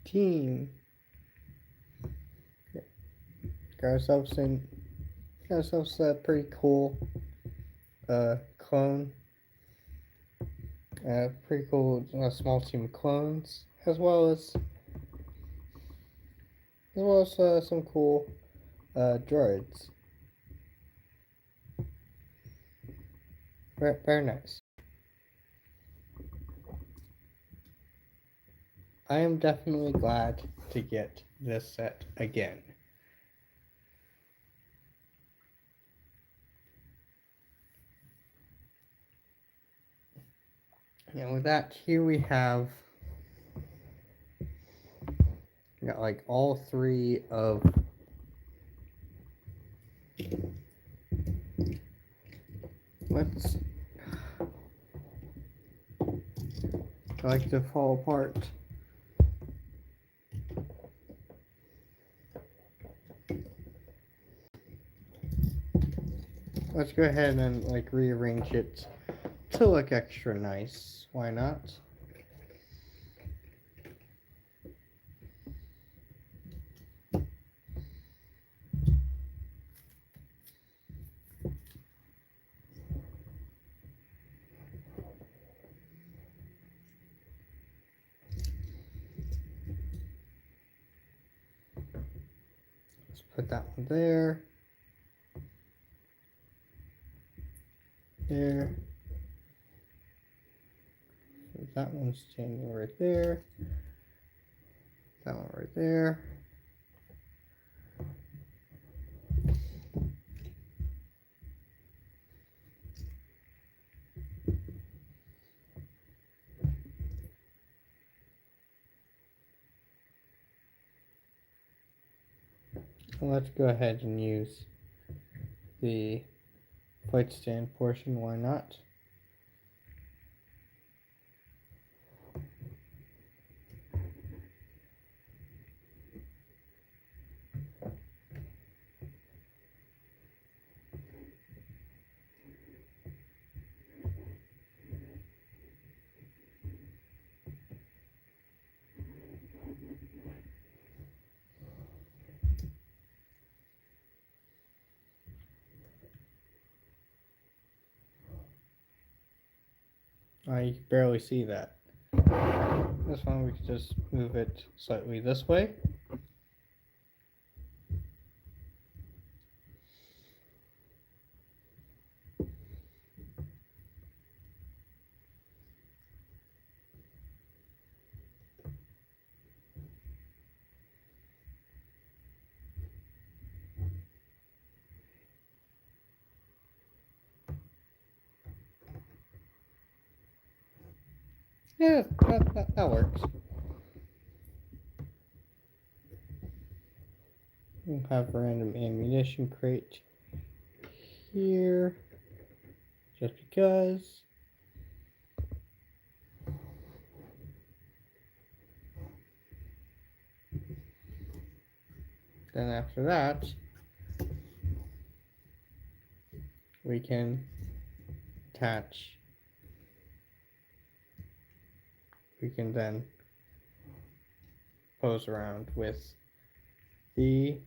Team. Yeah. Got ourselves a pretty cool clone. Pretty cool small team of clones, as well as some cool droids. Very nice. I am definitely glad to get this set again. And with that, here we have got like all three of let's like to fall apart. Let's go ahead and like rearrange it to look extra nice. Why not? Let's put that one there. There. So that one's standing right there. That one right there. Let's go ahead and use the plate stand portion. Why not? I barely see that. This one we can just move it slightly this way. Yeah, that works. We'll have a random ammunition crate here, just because. Then after that, we can attach. We can then pose around with the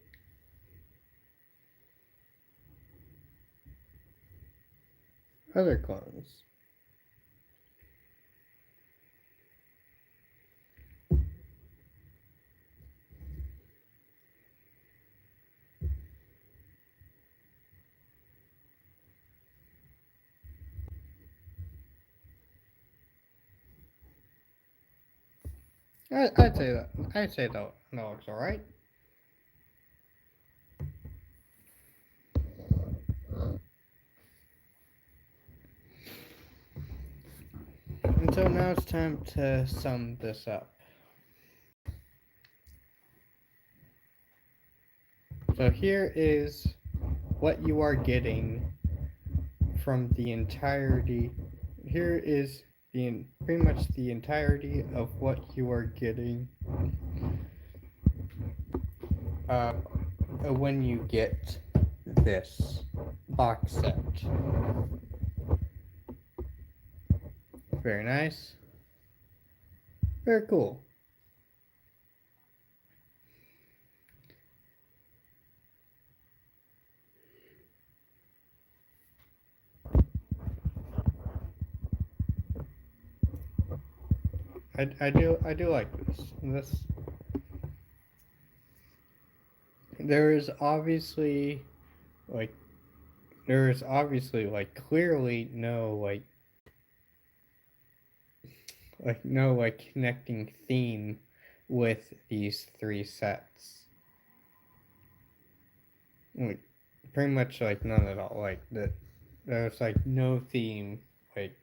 other clones. I'd say that looks all right. And so now it's time to sum this up. So here is what you are getting from the entirety. Here is pretty much the entirety of what you are getting when you get this box set. Very nice. Very cool. I do like this. There is obviously like clearly no no connecting theme with these three sets. Like pretty much like none at all. Like that there's like no theme, like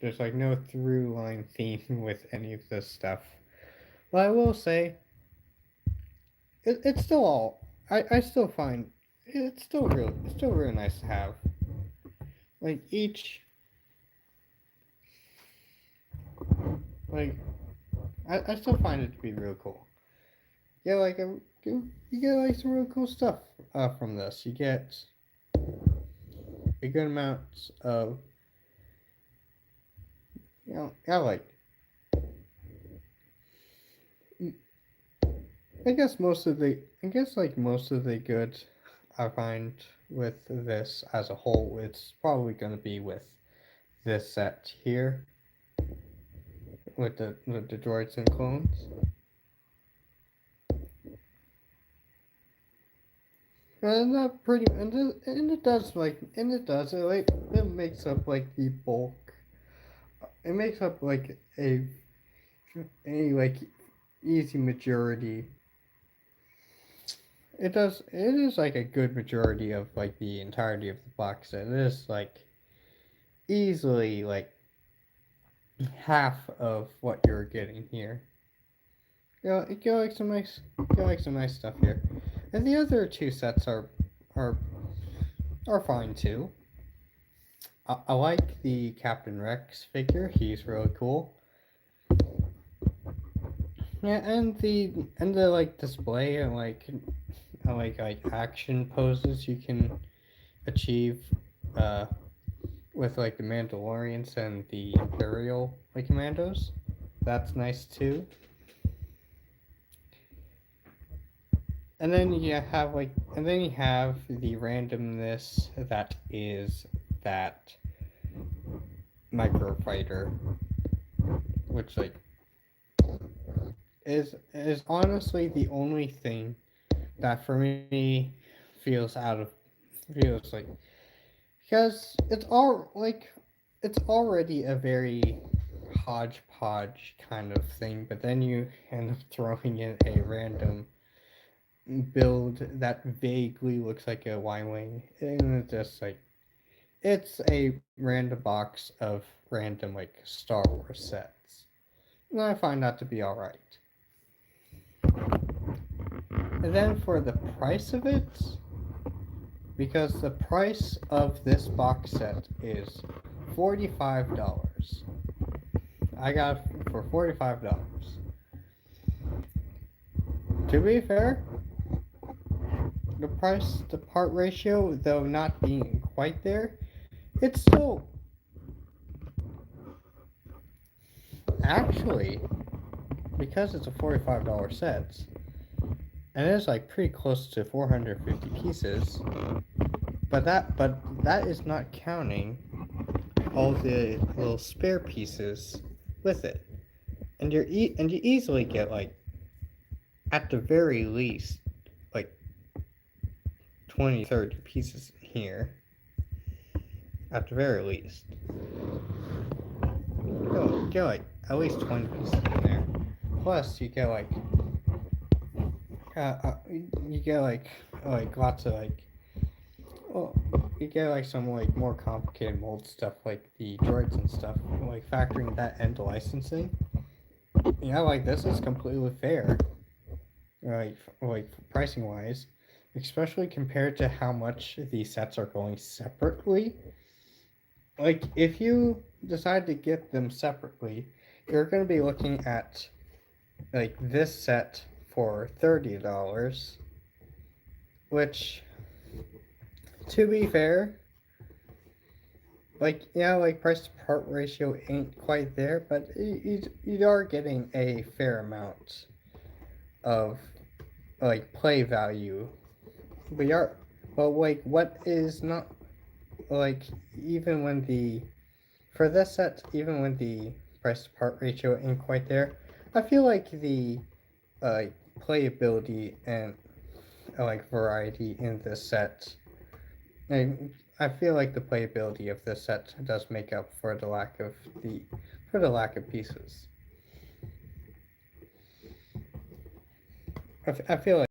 there's like no through line theme with any of this stuff. But I will say it's still all I still find it's still really nice to have. Like each Like I still find it to be real cool. Yeah, like you get like some really cool stuff from this. You get a good amount of I like. I guess like most of the good I find with this as a whole, it's probably going to be with this set here with the droids and clones. And that pretty and it does it makes up like the bulk. It makes up like a like easy majority. It is like a good majority of like the entirety of the box set. It is like easily like half of what you're getting here. You get like some nice get like some nice stuff here. And the other two sets are are fine too. I like the Captain Rex figure. He's really cool. Yeah, and the like display and like action poses you can achieve uh with like the Mandalorians and the Imperial like commandos. That's nice too. And then you have the randomness that is that microfighter, which like is honestly the only thing that for me feels like because it's already a very hodgepodge kind of thing, but then you end up throwing in a random build that vaguely looks like a Y wing, and it's just like it's a random box of random like Star Wars sets. And I find that to be alright. And then for the price of it, because the price of this box set is $45. I got it for $45. To be fair, the price to part ratio, though not being quite there, it's still actually because it's a $45 set, and it's like pretty close to 450 pieces. But that is not counting all the little spare pieces with it, and you easily get like at the very least like 20-30 pieces in here at the very least. Get like at least 20 pieces in there. Plus you get you get like lots of like well, you get like some like more complicated mold stuff like the droids and stuff, like factoring that into licensing. Yeah, like this is completely fair, like pricing wise, especially compared to how much these sets are going separately. Like if you decide to get them separately, you're going to be looking at like this set for $30, which to be fair, like yeah, like price to part ratio ain't quite there, but you are getting a fair amount of like play value. But are but like what is not like even when the for this set even when the price to part ratio ain't quite there, I feel like the uh, playability and like variety in this set. I feel like the playability of this set does make up for the lack of pieces. I feel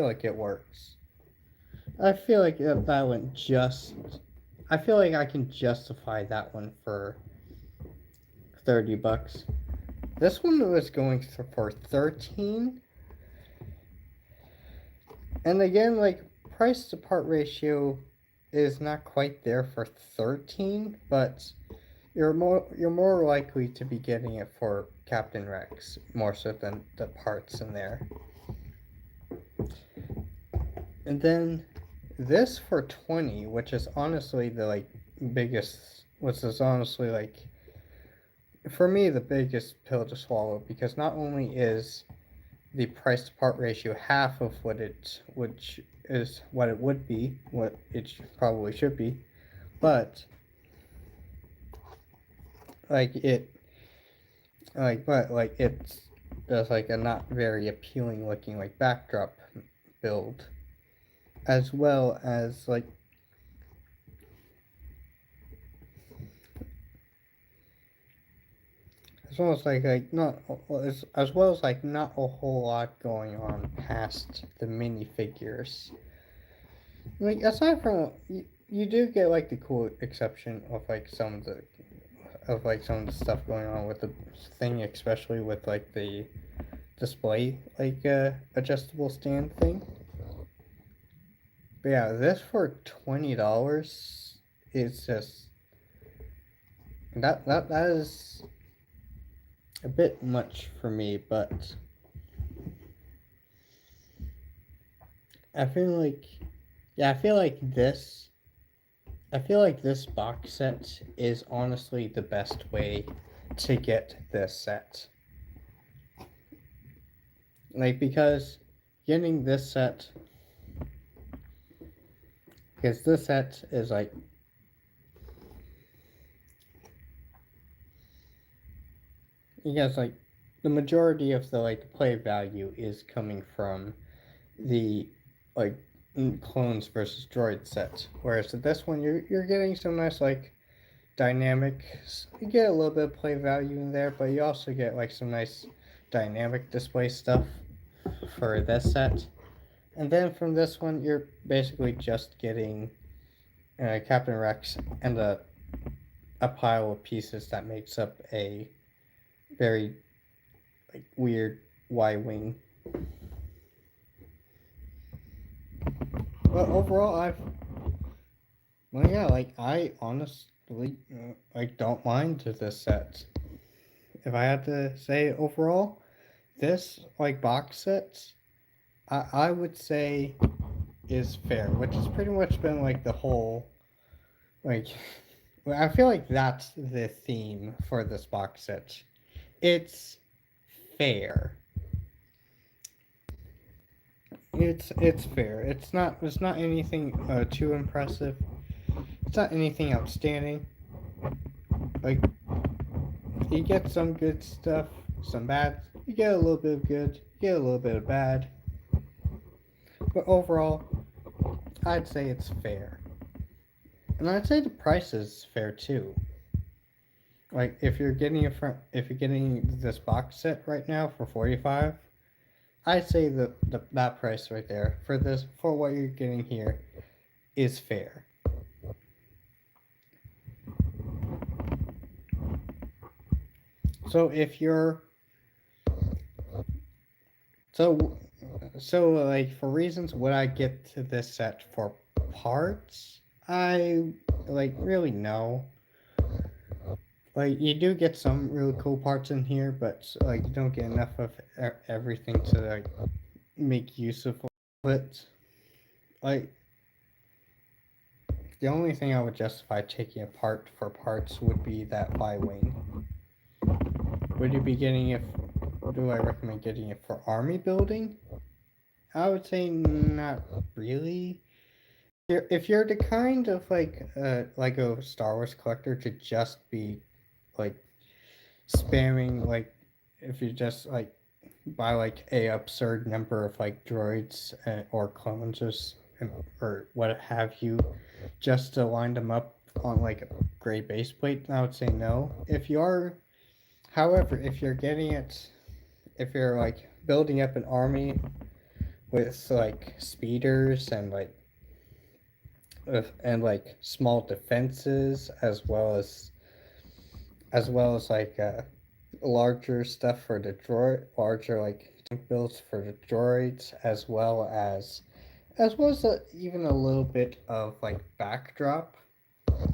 like it works. I feel like that one just. I feel like I can justify that one for $30. This one was going for 13, and again, like price to part ratio is not quite there for 13, but you're more likely to be getting it for Captain Rex more so than the parts in there. And then this for 20, which is honestly the like biggest, which is honestly like for me the biggest pill to swallow, because not only is the price to part ratio half of which is what it would be, what it probably should be, but like it it's there's like a not very appealing looking like backdrop build, as well as like as well as like not as well as like not a whole lot going on past the minifigures. Like aside from you do get like the cool exception of like some of the stuff going on with the thing, especially with like the display like adjustable stand thing. But yeah, this for $20 is just that is a bit much for me, but I feel like yeah, I feel like this box set is honestly the best way to get this set. Like because getting this set because this set is like you guys like the majority of the like play value is coming from the like clones versus droid set. Whereas with this one, you're getting some nice like dynamic. You get a little bit of play value in there, but you also get like some nice dynamic display stuff for this set. And then from this one, you're basically just getting Captain Rex and a pile of pieces that makes up a very like weird Y wing. But overall, yeah, like I honestly like don't mind this set. If I had to say overall, this like box set, I would say is fair, which has pretty much been like the whole like. I feel like that's the theme for this box set. It's fair. It's fair. It's not anything too impressive. It's not anything outstanding. Like you get some good stuff, some bad. You get a little bit of good. You get a little bit of bad. But overall, I'd say it's fair, and I'd say the price is fair too. Like if you're getting this box set right now for 45, I'd say that price right there for what you're getting here is fair. So if you're so like for reasons would I get to this set for parts? I like really no. Like you do get some really cool parts in here, but like you don't get enough of everything to like make use of it. Like the only thing I would justify taking apart for parts would be that Y wing. Would you be getting it? Do I recommend getting it for army building? I would say not really. If you're the kind of like Lego Star Wars collector to just be like spamming like if you just like buy like a absurd number of like droids or clones or what have you just to line them up on like a gray base plate, I would say no. If you are, however, if you're getting it, if you're like building up an army with like speeders and like small defenses as well as like larger stuff for the droid, larger like builds for the droids, as well as even a little bit of like backdrop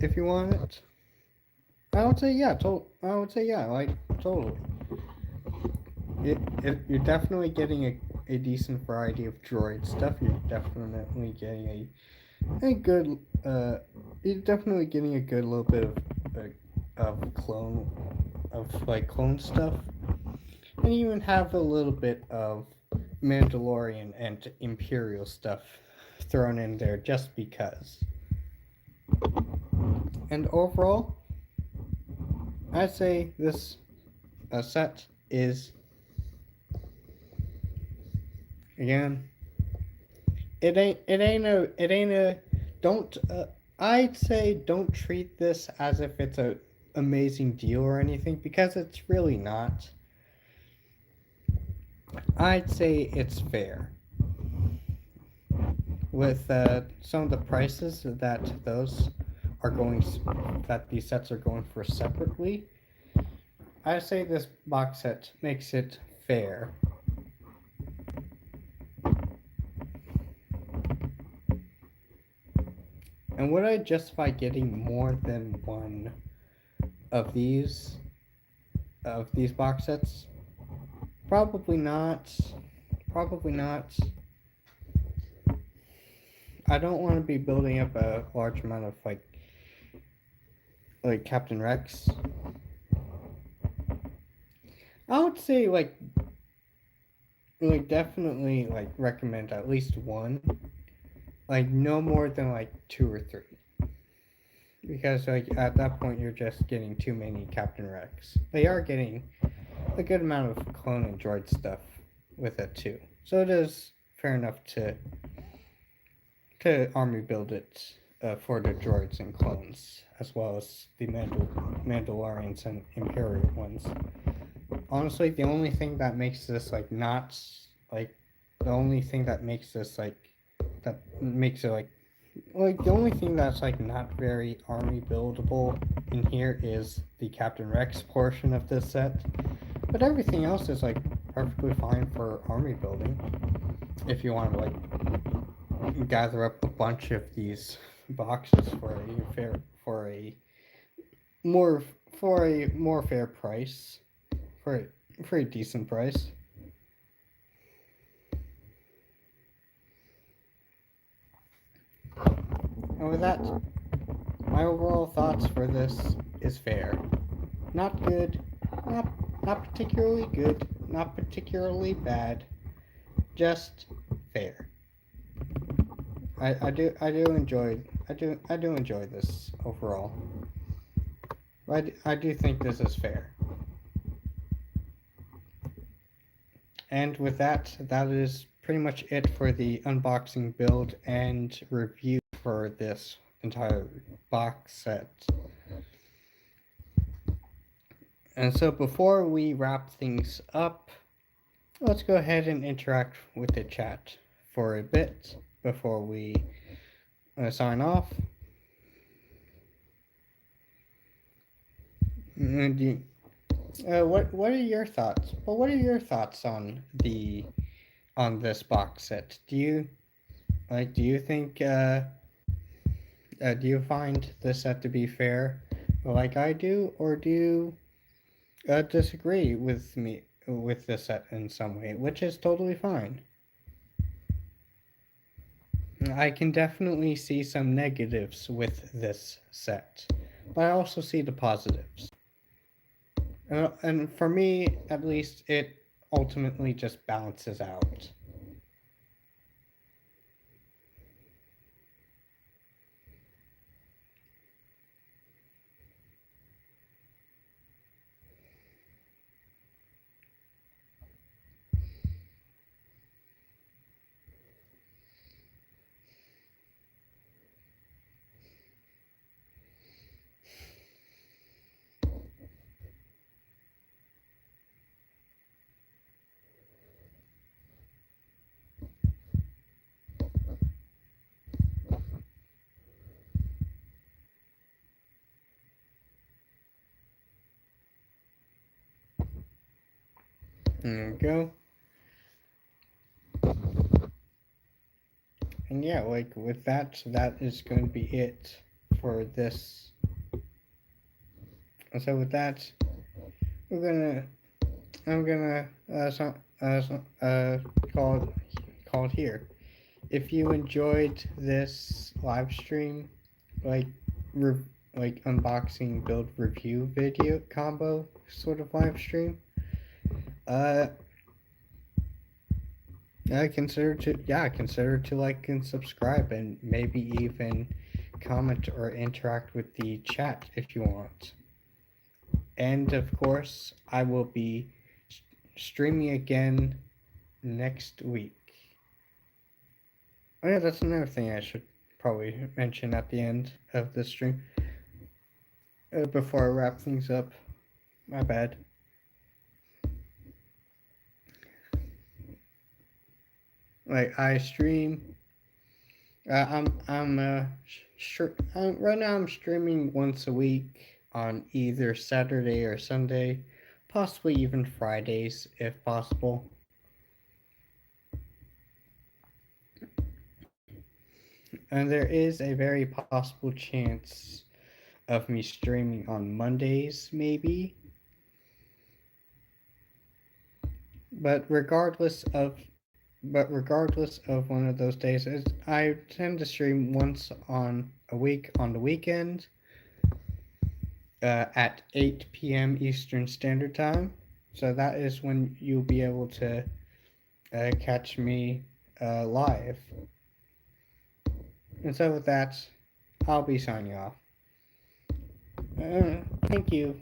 if you want it. I would say yeah. I would say yeah. Like totally. You're definitely getting a decent variety of droid stuff. You're definitely getting a good you're definitely getting a good little bit of clone of like clone stuff, and you even have a little bit of Mandalorian and Imperial stuff thrown in there just because. And overall, I'd say this set is again. It ain't a don't. I'd say don't treat this as if it's a amazing deal or anything because it's really not. I'd say it's fair with some of the prices that these sets are going for separately. I say this box set makes it fair. And would I justify getting more than one of these box sets? Probably not. Probably not. I don't want to be building up a large amount of Captain Rex. I would say definitely recommend at least one. Like no more than like two or three. Because at that point you're just getting too many Captain Rex. They are getting a good amount of clone and droid stuff with it too. So it is fair enough to army build it for the droids and clones, as well as the Mandalorians and Imperial ones. Honestly, the only thing that makes this not like the only thing that makes this that makes it the only thing that's not very army buildable in here is the Captain Rex portion of this set, but everything else is perfectly fine for army building if you want to gather up a bunch of these boxes for a more for a more fair price for a decent price. And with that, my overall thoughts for this is fair. Not good, not not particularly good, not particularly bad, just fair. I do enjoy this overall. I do think this is fair. And with that, that is pretty much it for the unboxing build and review for this entire box set. And so before we wrap things up, let's go ahead and interact with the chat for a bit before we sign off. And what are your thoughts? Well, what are your thoughts on this box set? Do you think do you find this set to be fair, like I do, or do you disagree with me with this set in some way, which is totally fine. I can definitely see some negatives with this set, but I also see the positives. And for me, at least, it ultimately just balances out. There we go. And yeah, with that, that is going to be it for this And so with that, we're gonna I'm gonna call call it here. If you enjoyed this live stream, like re- like unboxing build review video combo sort of live stream, uh, consider to like and subscribe and maybe even comment or interact with the chat if you want. And of course, I will be streaming again next week. Oh yeah, that's another thing I should probably mention at the end of the stream before I wrap things up. My bad. Like I stream. Sure. Right now I'm streaming once a week on either Saturday or Sunday, possibly even Fridays if possible. And there is a very possible chance of me streaming on Mondays, maybe. But regardless of one of those days, I tend to stream once on a week on the weekend at 8 p.m. Eastern Standard Time. So that is when you'll be able to catch me live. And so with that, I'll be signing off. Thank you.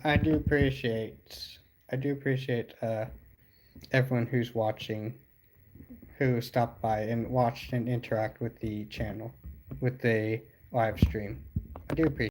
I do appreciate. I do appreciate everyone who's watching, who stopped by and watched and interact with the channel, with the live stream. I do appreciate.